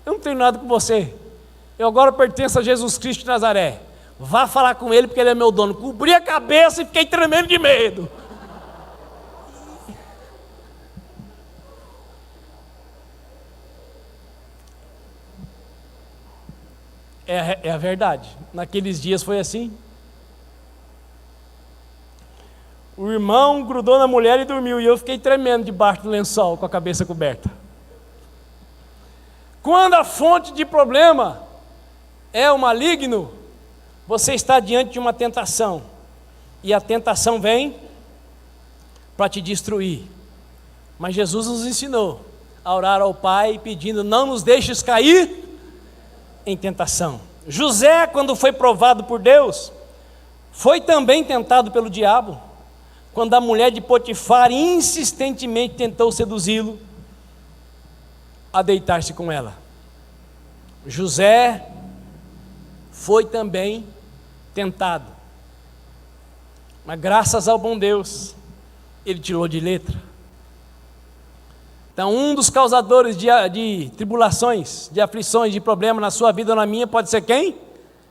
Eu não tenho nada com você, eu agora pertenço a Jesus Cristo de Nazaré. Vá falar com ele, porque ele é meu dono. Cobri a cabeça e fiquei tremendo de medo. É a verdade, naqueles dias foi assim. O irmão grudou na mulher e dormiu, e eu fiquei tremendo debaixo do lençol, com a cabeça coberta. Quando a fonte de problema é o maligno, você está diante de uma tentação, e a tentação vem para te destruir. Mas Jesus nos ensinou a orar ao Pai, pedindo: não nos deixes cair em tentação. José, quando foi provado por Deus, foi também tentado pelo diabo, quando a mulher de Potifar insistentemente tentou seduzi-lo a deitar-se com ela. José foi também tentado, mas graças ao bom Deus, ele tirou de letra. Então, um dos causadores de tribulações, de aflições, de problemas na sua vida ou na minha pode ser quem?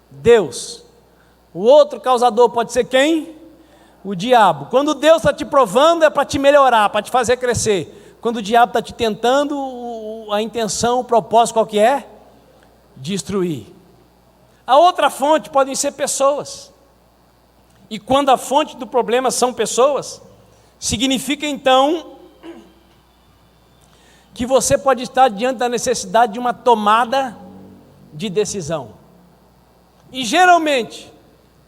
Deus. O outro causador pode ser quem? O diabo. Quando Deus está te provando, é para te melhorar, para te fazer crescer. Quando o diabo está te tentando, a intenção, o propósito qual que é? Destruir. A outra fonte podem ser pessoas. E quando a fonte do problema são pessoas, significa então que você pode estar diante da necessidade de uma tomada de decisão. E geralmente,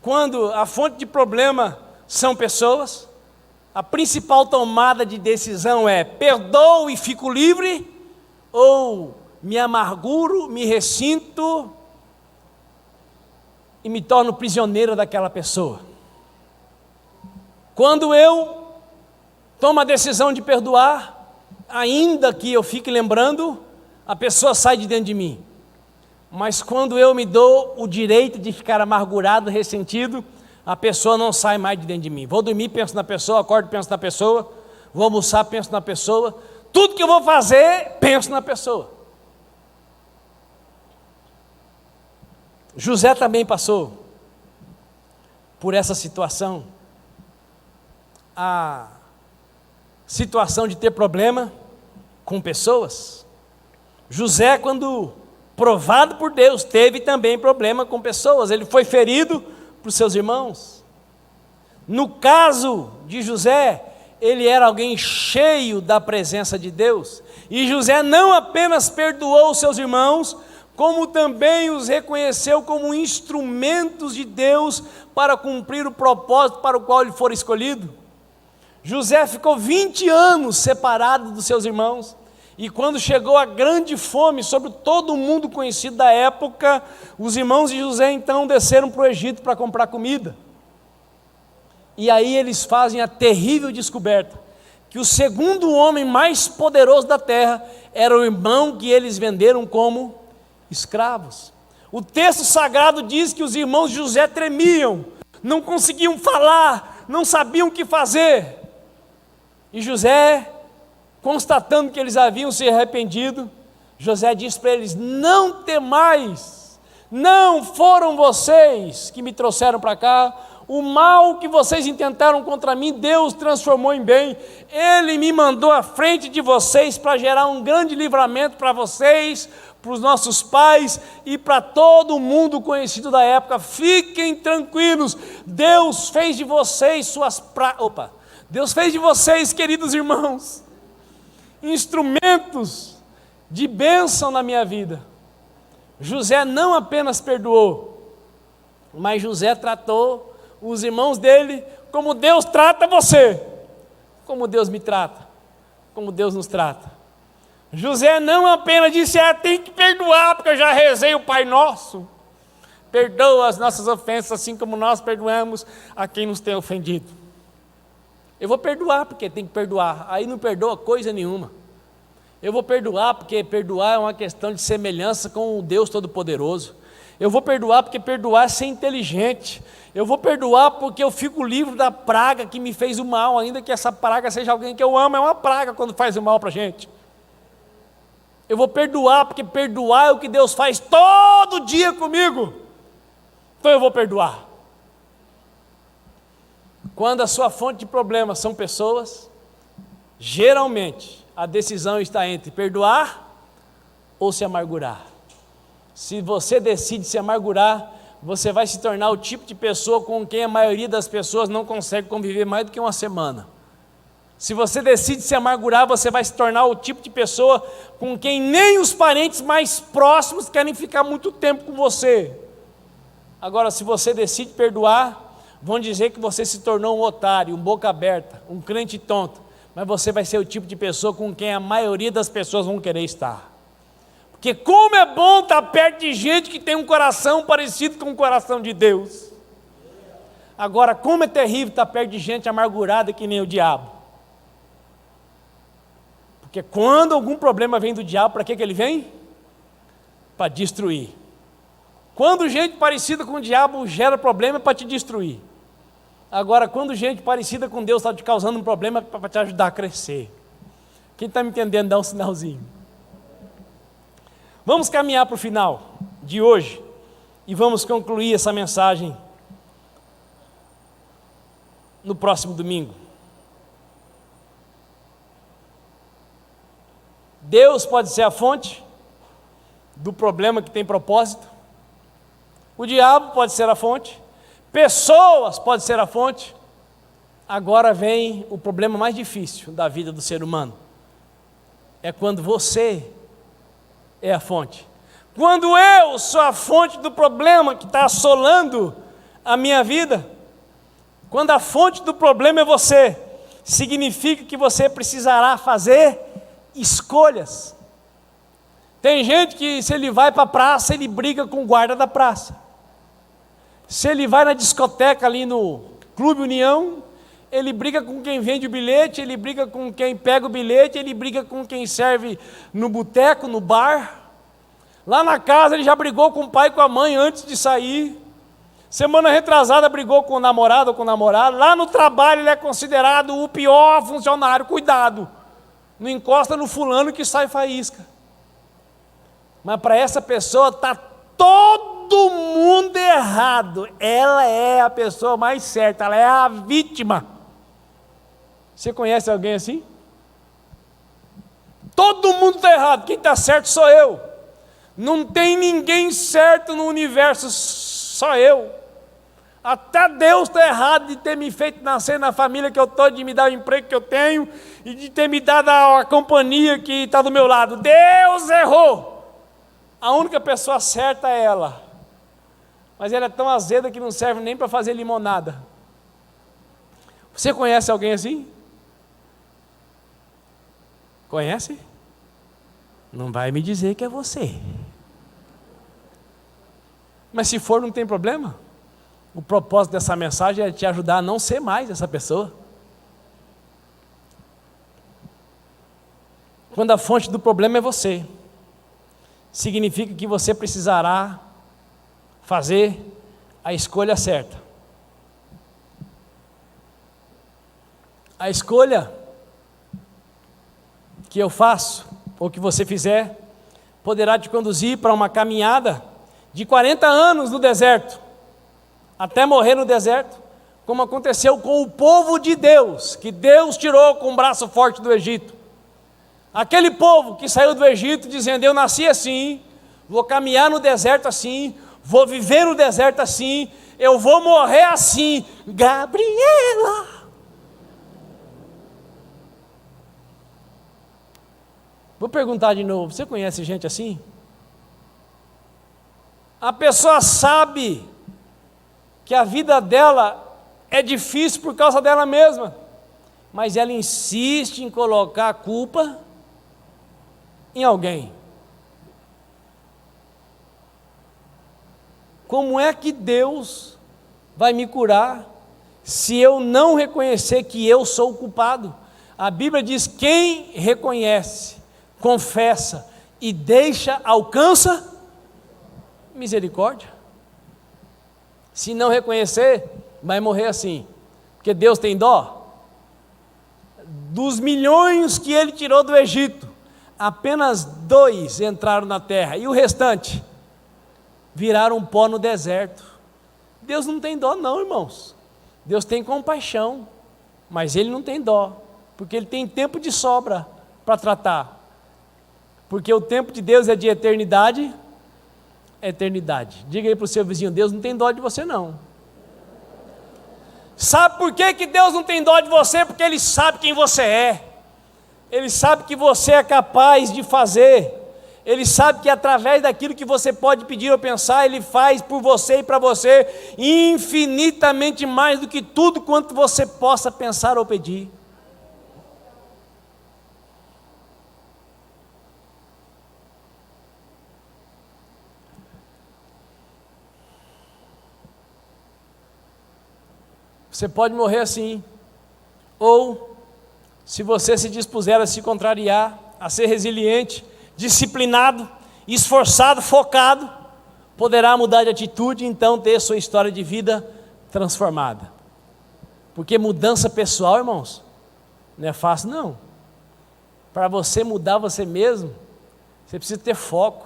quando a fonte de problema são pessoas, a principal tomada de decisão é: perdoo e fico livre, ou me amarguro, me ressinto e me torno prisioneiro daquela pessoa. Quando eu tomo a decisão de perdoar, ainda que eu fique lembrando, a pessoa sai de dentro de mim. Mas quando eu me dou o direito de ficar amargurado, ressentido, a pessoa não sai mais de dentro de mim. Vou dormir, penso na pessoa, acordo, penso na pessoa, vou almoçar, penso na pessoa, tudo que eu vou fazer, penso na pessoa. José também passou por essa situação. A situação de ter problema com pessoas. José, quando provado por Deus, teve também problema com pessoas. Ele foi ferido por seus irmãos. No caso de José, ele era alguém cheio da presença de Deus. E José não apenas perdoou os seus irmãos, como também os reconheceu como instrumentos de Deus para cumprir o propósito para o qual ele for escolhido. José ficou 20 anos separado dos seus irmãos, e quando chegou a grande fome sobre todo o mundo conhecido da época, os irmãos de José então desceram para o Egito para comprar comida. E aí eles fazem a terrível descoberta, que o segundo homem mais poderoso da terra era o irmão que eles venderam como escravos. O texto sagrado diz que os irmãos de José tremiam, não conseguiam falar, não sabiam o que fazer. E José, constatando que eles haviam se arrependido, José disse para eles: não temais, não foram vocês que me trouxeram para cá. O mal que vocês intentaram contra mim, Deus transformou em bem. Ele me mandou à frente de vocês para gerar um grande livramento para vocês, para os nossos pais e para todo mundo conhecido da época. Fiquem tranquilos, Deus fez de vocês Deus fez de vocês, queridos irmãos, instrumentos de bênção na minha vida. José não apenas perdoou, mas José tratou os irmãos dele como Deus trata você, como Deus me trata, como Deus nos trata. José não apenas disse: tem que perdoar, porque eu já rezei o Pai Nosso. Perdoa as nossas ofensas, assim como nós perdoamos a quem nos tem ofendido. Eu vou perdoar, porque tem que perdoar. Aí não perdoa coisa nenhuma. Eu vou perdoar, porque perdoar é uma questão de semelhança com o Deus Todo-Poderoso. Eu vou perdoar, porque perdoar é ser inteligente. Eu vou perdoar, porque eu fico livre da praga que me fez o mal, ainda que essa praga seja alguém que eu amo. É uma praga quando faz o mal para a gente. Eu vou perdoar, porque perdoar é o que Deus faz todo dia comigo. Então eu vou perdoar. Quando a sua fonte de problemas são pessoas, geralmente a decisão está entre perdoar ou se amargurar. Se você decide se amargurar, você vai se tornar o tipo de pessoa com quem a maioria das pessoas não consegue conviver mais do que uma semana. Se você decide se amargurar, você vai se tornar o tipo de pessoa com quem nem os parentes mais próximos querem ficar muito tempo com você. Agora, se você decide perdoar, vão dizer que você se tornou um otário, um boca aberta, um crente tonto, mas você vai ser o tipo de pessoa com quem a maioria das pessoas vão querer estar. Porque como é bom estar perto de gente que tem um coração parecido com o coração de Deus. Agora, como é terrível estar perto de gente amargurada que nem o diabo. Porque quando algum problema vem do diabo, para que ele vem? Para destruir. Quando gente parecida com o diabo gera problema, é para te destruir. Agora, quando gente parecida com Deus está te causando um problema, é para te ajudar a crescer. Quem está me entendendo, dá um sinalzinho. Vamos caminhar para o final de hoje e vamos concluir essa mensagem no próximo domingo. Deus pode ser a fonte do problema que tem propósito. O diabo pode ser a fonte. Pessoas podem ser a fonte. Agora vem o problema mais difícil da vida do ser humano. É quando você é a fonte. Quando eu sou a fonte do problema que está assolando a minha vida. Quando a fonte do problema é você, significa que você precisará fazer escolhas. Tem gente que, se ele vai para a praça, ele briga com o guarda da praça. Se ele vai na discoteca ali no Clube União, ele briga com quem vende o bilhete, ele briga com quem pega o bilhete, ele briga com quem serve no boteco, no bar. Lá na casa ele já brigou com o pai e com a mãe antes de sair. Semana retrasada brigou com o namorado ou com o namorado. Lá no trabalho ele é considerado o pior funcionário. Cuidado, não encosta no fulano que sai faísca. Mas para essa pessoa está todo mundo errado. Ela é a pessoa mais certa, ela é a vítima. Você conhece alguém assim? Todo mundo está errado, quem está certo sou eu. Não tem ninguém certo no universo, só eu. Até Deus está errado de ter me feito nascer na família que eu estou, de me dar o emprego que eu tenho e de ter me dado a companhia que está do meu lado. Deus errou. A única pessoa certa é ela. Mas ela é tão azeda que não serve nem para fazer limonada. Você conhece alguém assim? Conhece? Não vai me dizer que é você. Mas se for, não tem problema. O propósito dessa mensagem é te ajudar a não ser mais essa pessoa. Quando a fonte do problema é você, significa que você precisará fazer a escolha certa. A escolha que eu faço, ou que você fizer, poderá te conduzir para uma caminhada de 40 anos no deserto, até morrer no deserto, como aconteceu com o povo de Deus, que Deus tirou com o braço forte do Egito. Aquele povo que saiu do Egito dizendo: eu nasci assim, vou caminhar no deserto assim, vou viver no deserto assim, eu vou morrer assim. Gabriela! Vou perguntar de novo, você conhece gente assim? A pessoa sabe que a vida dela é difícil por causa dela mesma, mas ela insiste em colocar a culpa em alguém. Como é que Deus vai me curar se eu não reconhecer que eu sou o culpado? A Bíblia diz: quem reconhece, confessa e deixa, alcança misericórdia. Se não reconhecer, vai morrer assim, porque Deus tem dó. Dos milhões que Ele tirou do Egito, apenas 2 entraram na terra, e o restante viraram pó no deserto. Deus não tem dó não, irmãos. Deus tem compaixão, mas Ele não tem dó, porque Ele tem tempo de sobra para tratar, porque o tempo de Deus é de eternidade a eternidade. Diga aí para o seu vizinho: Deus não tem dó de você não. Sabe por que Deus não tem dó de você? Porque Ele sabe quem você é. Ele sabe que você é capaz de fazer. Ele sabe que através daquilo que você pode pedir ou pensar, Ele faz por você e para você infinitamente mais do que tudo quanto você possa pensar ou pedir. Você pode morrer assim, ou, se você se dispuser a se contrariar, a ser resiliente, disciplinado, esforçado, focado, poderá mudar de atitude e então ter sua história de vida transformada. Porque mudança pessoal, irmãos, não é fácil não. Para você mudar você mesmo, você precisa ter foco,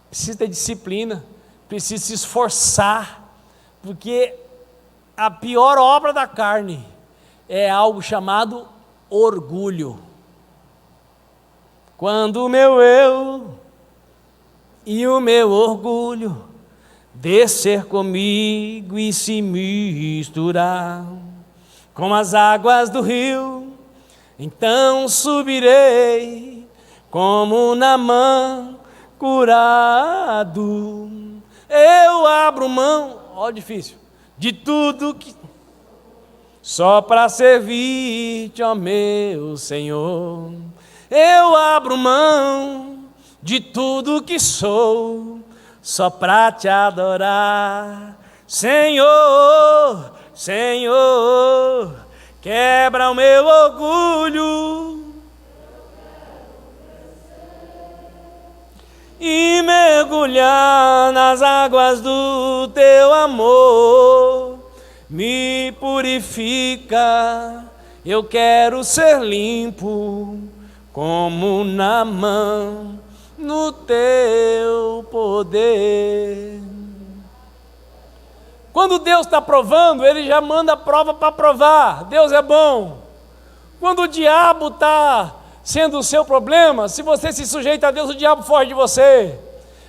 precisa ter disciplina, precisa se esforçar, porque a pior obra da carne é algo chamado orgulho. Quando o meu eu e o meu orgulho descer comigo e se misturar com as águas do rio, então subirei como Naamã curado. Eu abro mão, ó difícil, de tudo que só para servir-te, ó meu Senhor. Eu abro mão de tudo que sou, só para te adorar. Senhor, Senhor, quebra o meu orgulho e mergulhar nas águas do teu amor. Me purifica, eu quero ser limpo como Naamã no teu poder. Quando Deus está provando, Ele já manda a prova para provar. Deus é bom. Quando o diabo está sendo o seu problema, se você se sujeita a Deus, o diabo foge de você.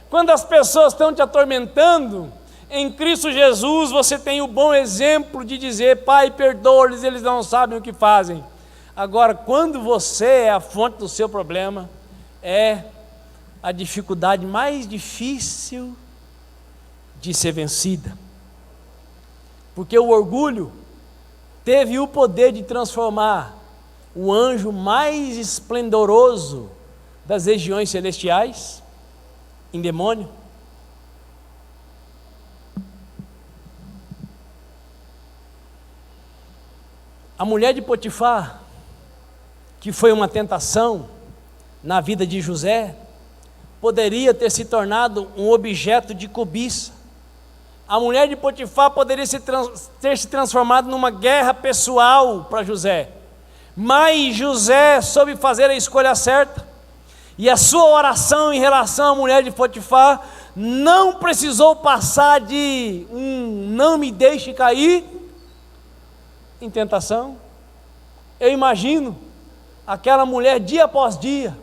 Quando as pessoas estão te atormentando, em Cristo Jesus você tem o bom exemplo de dizer: Pai, perdoa-lhes, eles não sabem o que fazem. Agora, quando você é a fonte do seu problema, é a dificuldade mais difícil de ser vencida. Porque o orgulho teve o poder de transformar o anjo mais esplendoroso das regiões celestiais em demônio. A mulher de Potifar, que foi uma tentação na vida de José, poderia ter se tornado um objeto de cobiça. A mulher de Potifar poderia ter se transformado numa guerra pessoal para José. Mas José soube fazer a escolha certa, e a sua oração em relação à mulher de Potifar não precisou passar de não me deixe cair em tentação. Eu imagino aquela mulher dia após dia.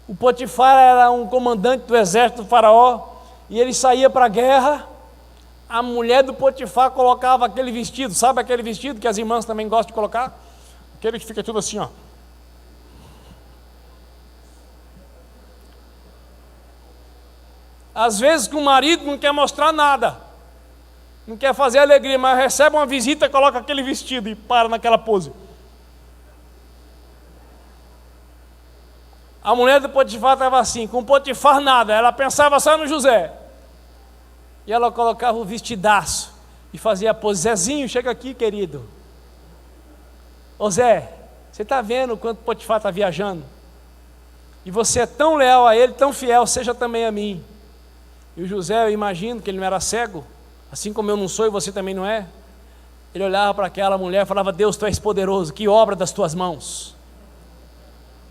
O Potifar era um comandante do exército do faraó, e ele saía para a guerra. A mulher do Potifar colocava aquele vestido, sabe aquele vestido que as irmãs também gostam de colocar? Aquele que fica tudo assim, ó. Às vezes que o marido não quer mostrar nada, não quer fazer alegria, mas recebe uma visita, coloca aquele vestido e para naquela pose. A mulher do Potifar estava assim, com Potifar nada, ela pensava só no José. E ela colocava o vestidaço e fazia a pose: Zezinho, chega aqui, querido. Ô Zé, você está vendo o quanto Potifar está viajando? E você é tão leal a ele, tão fiel, seja também a mim. E o José, eu imagino que ele não era cego, assim como eu não sou e você também não é. Ele olhava para aquela mulher e falava: Deus, tu és poderoso, que obra das tuas mãos.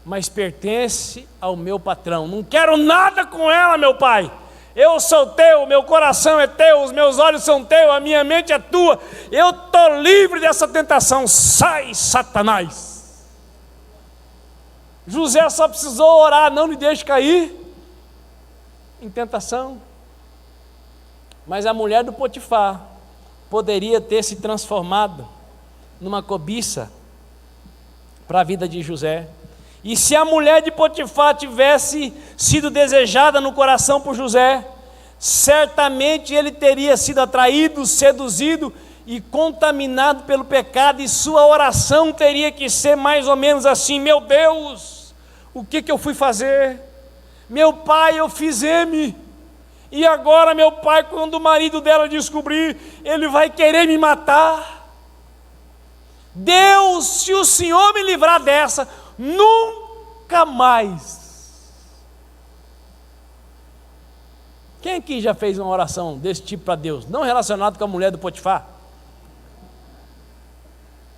Mas pertence ao meu patrão, não quero nada com ela, meu pai. Eu sou teu, meu coração é teu, os meus olhos são teus, a minha mente é tua. Eu estou livre dessa tentação. Sai, Satanás. José só precisou orar: não me deixe cair em tentação. Mas a mulher do Potifar poderia ter se transformado numa cobiça para a vida de José. E se a mulher de Potifar tivesse sido desejada no coração por José, certamente ele teria sido atraído, seduzido e contaminado pelo pecado, e sua oração teria que ser mais ou menos assim: meu Deus, o que eu fui fazer? Meu pai, eu fiz M, e agora meu pai, quando o marido dela descobrir, ele vai querer me matar. Deus, se o Senhor me livrar dessa, nunca mais. Quem aqui já fez uma oração desse tipo para Deus? Não relacionado com a mulher do Potifar,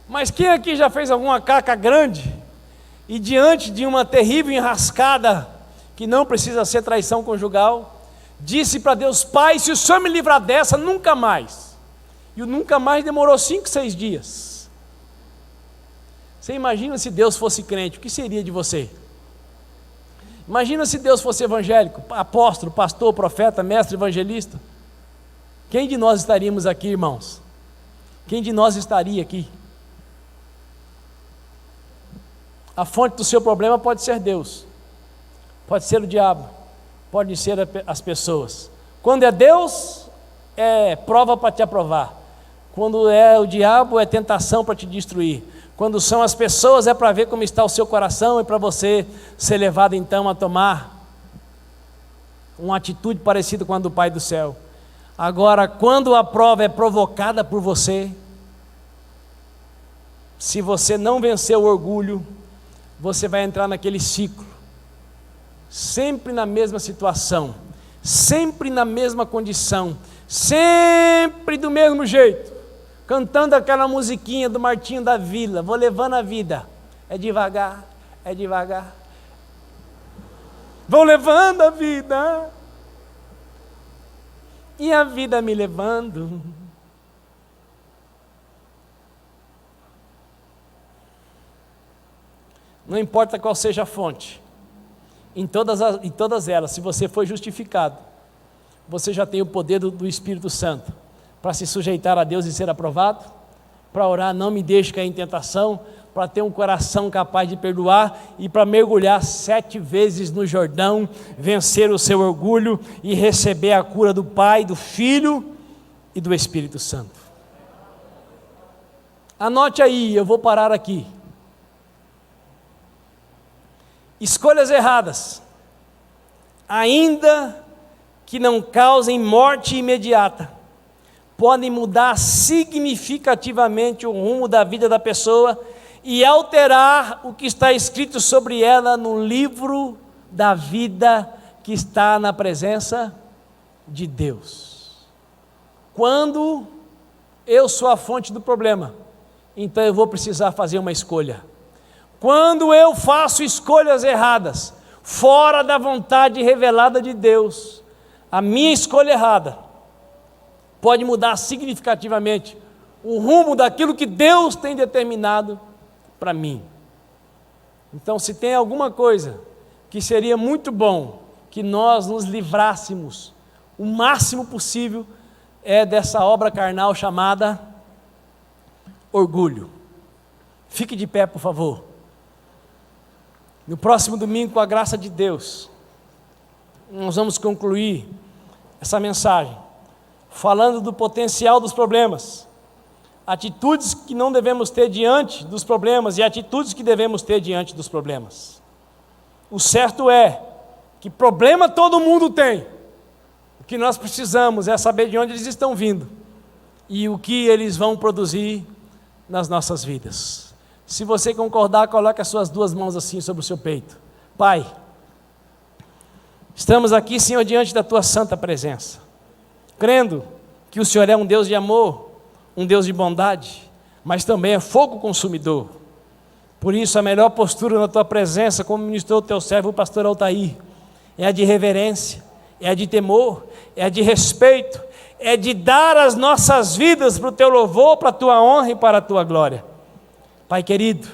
mas quem aqui já fez alguma caca grande e diante de uma terrível enrascada, que não precisa ser traição conjugal, disse para Deus: Pai, se o Senhor me livrar dessa, nunca mais. E o nunca mais demorou 5, 6 dias. Você imagina se Deus fosse crente, o que seria de você? Imagina se Deus fosse evangélico, apóstolo, pastor, profeta, mestre, evangelista. Quem de nós estaríamos aqui, irmãos? Quem de nós estaria aqui? A fonte do seu problema pode ser Deus, pode ser o diabo, pode ser as pessoas. Quando é Deus, é prova para te aprovar. Quando é o diabo, é tentação para te destruir. Quando são as pessoas, é para ver como está o seu coração e para você ser levado então a tomar uma atitude parecida com a do Pai do céu. Agora, quando a prova é provocada por você, se você não vencer o orgulho, você vai entrar naquele ciclo, sempre na mesma situação, sempre na mesma condição, sempre do mesmo jeito, cantando aquela musiquinha do Martinho da Vila: vou levando a vida, é devagar, é devagar, vou levando a vida, e a vida me levando. não importa qual seja a fonte, em todas elas, se você foi justificado, você já tem o poder do Espírito Santo para se sujeitar a Deus e ser aprovado, para orar, não me deixe cair em tentação, para ter um coração capaz de perdoar e para mergulhar 7 vezes no Jordão, vencer o seu orgulho e receber a cura do Pai, do Filho e do Espírito Santo. Anote aí, eu vou parar aqui. Escolhas erradas, ainda que não causem morte imediata, podem mudar significativamente o rumo da vida da pessoa e alterar o que está escrito sobre ela no livro da vida que está na presença de Deus. Quando eu sou a fonte do problema, então eu vou precisar fazer uma escolha. Quando eu faço escolhas erradas, fora da vontade revelada de Deus, a minha escolha errada pode mudar significativamente o rumo daquilo que Deus tem determinado para mim. Então, se tem alguma coisa que seria muito bom que nós nos livrássemos o máximo possível, é dessa obra carnal chamada orgulho. Fique de pé, por favor. No próximo domingo, com a graça de Deus, nós vamos concluir essa mensagem falando do potencial dos problemas, atitudes que não devemos ter diante dos problemas e atitudes que devemos ter diante dos problemas. O certo é que problema todo mundo tem. O que nós precisamos é saber de onde eles estão vindo e o que eles vão produzir nas nossas vidas. Se você concordar, coloque as suas 2 mãos assim sobre o seu peito. Pai, estamos aqui, Senhor, diante da Tua santa presença, crendo que o Senhor é um Deus de amor, um Deus de bondade, mas também é fogo consumidor. Por isso a melhor postura na Tua presença, como ministrou o Teu servo, o pastor Altair, é a de reverência, é a de temor, é a de respeito, é de dar as nossas vidas para o Teu louvor, para a Tua honra e para a Tua glória. Pai querido,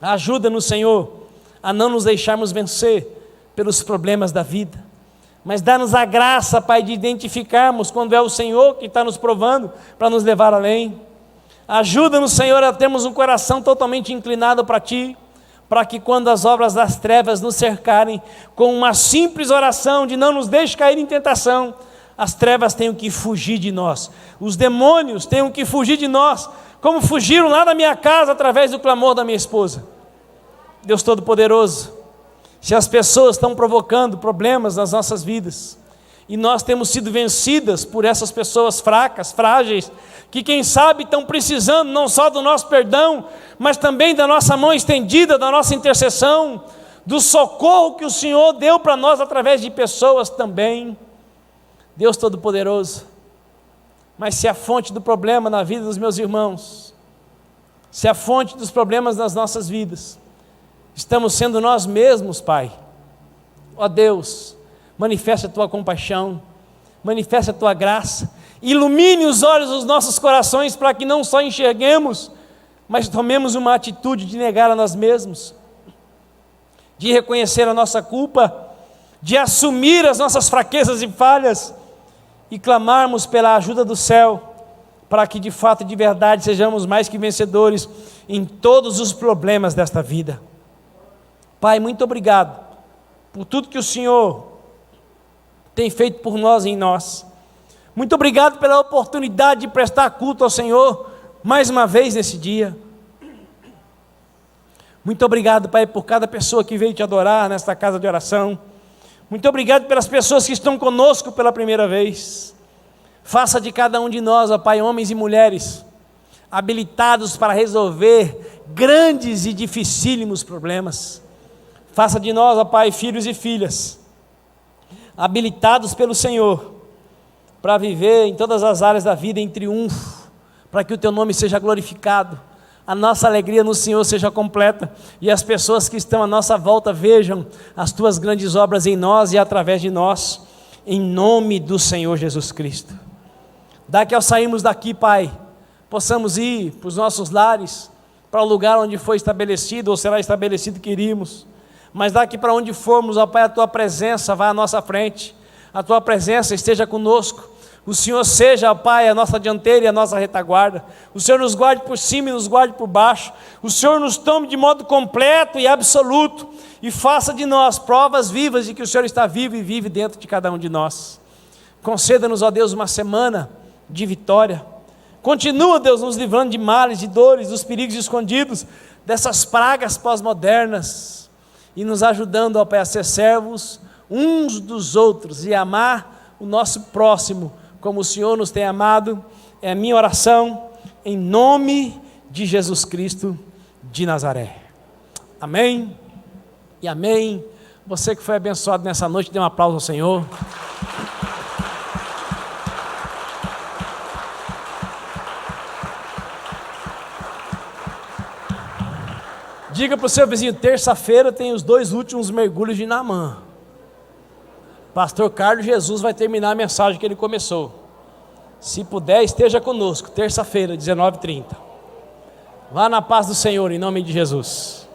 ajuda-nos, Senhor, a não nos deixarmos vencer pelos problemas da vida, mas dá-nos a graça, Pai, de identificarmos quando é o Senhor que está nos provando para nos levar além. Ajuda-nos, Senhor, a termos um coração totalmente inclinado para Ti, para que quando as obras das trevas nos cercarem, com uma simples oração de não nos deixe cair em tentação, as trevas tenham que fugir de nós, os demônios tenham que fugir de nós, como fugiram lá da minha casa através do clamor da minha esposa. Deus Todo-Poderoso, se as pessoas estão provocando problemas nas nossas vidas, e nós temos sido vencidas por essas pessoas fracas, frágeis, que quem sabe estão precisando não só do nosso perdão, mas também da nossa mão estendida, da nossa intercessão, do socorro que o Senhor deu para nós através de pessoas também. Deus Todo-Poderoso, mas se a fonte do problema na vida dos meus irmãos, se a fonte dos problemas nas nossas vidas, estamos sendo nós mesmos, Pai, ó Deus, manifesta a Tua compaixão, manifesta a Tua graça, ilumine os olhos dos nossos corações para que não só enxerguemos, mas tomemos uma atitude de negar a nós mesmos, de reconhecer a nossa culpa, de assumir as nossas fraquezas e falhas e clamarmos pela ajuda do céu, para que de fato e de verdade sejamos mais que vencedores em todos os problemas desta vida. Pai, muito obrigado por tudo que o Senhor tem feito por nós e em nós. Muito obrigado pela oportunidade de prestar culto ao Senhor mais uma vez nesse dia. Muito obrigado, Pai, por cada pessoa que veio te adorar nesta casa de oração. Muito obrigado pelas pessoas que estão conosco pela primeira vez. Faça de cada um de nós, ó Pai, homens e mulheres, habilitados para resolver grandes e dificílimos problemas. Faça de nós, ó Pai, filhos e filhas, habilitados pelo Senhor, para viver em todas as áreas da vida em triunfo, para que o Teu nome seja glorificado, a nossa alegria no Senhor seja completa, e as pessoas que estão à nossa volta vejam as Tuas grandes obras em nós e através de nós, em nome do Senhor Jesus Cristo. Dá que ao sairmos daqui, Pai, possamos ir para os nossos lares, para o lugar onde foi estabelecido ou será estabelecido que iríamos. Mas daqui para onde formos, ó Pai, a Tua presença vai à nossa frente, a Tua presença esteja conosco, o Senhor seja, ó Pai, a nossa dianteira e a nossa retaguarda, o Senhor nos guarde por cima e nos guarde por baixo, o Senhor nos tome de modo completo e absoluto, e faça de nós provas vivas de que o Senhor está vivo e vive dentro de cada um de nós. Conceda-nos, ó Deus, uma semana de vitória. Continua, Deus, nos livrando de males, de dores, dos perigos escondidos, dessas pragas pós-modernas, e nos ajudando, ó Pai, a ser servos uns dos outros e amar o nosso próximo como o Senhor nos tem amado. É a minha oração, em nome de Jesus Cristo de Nazaré. Amém e amém. Você que foi abençoado nessa noite, dê um aplauso ao Senhor. Diga para o seu vizinho, terça-feira tem os 2 últimos mergulhos de Naamã. Pastor Carlos Jesus vai terminar a mensagem que ele começou. Se puder, esteja conosco, terça-feira, 19h30. Vá na paz do Senhor, em nome de Jesus.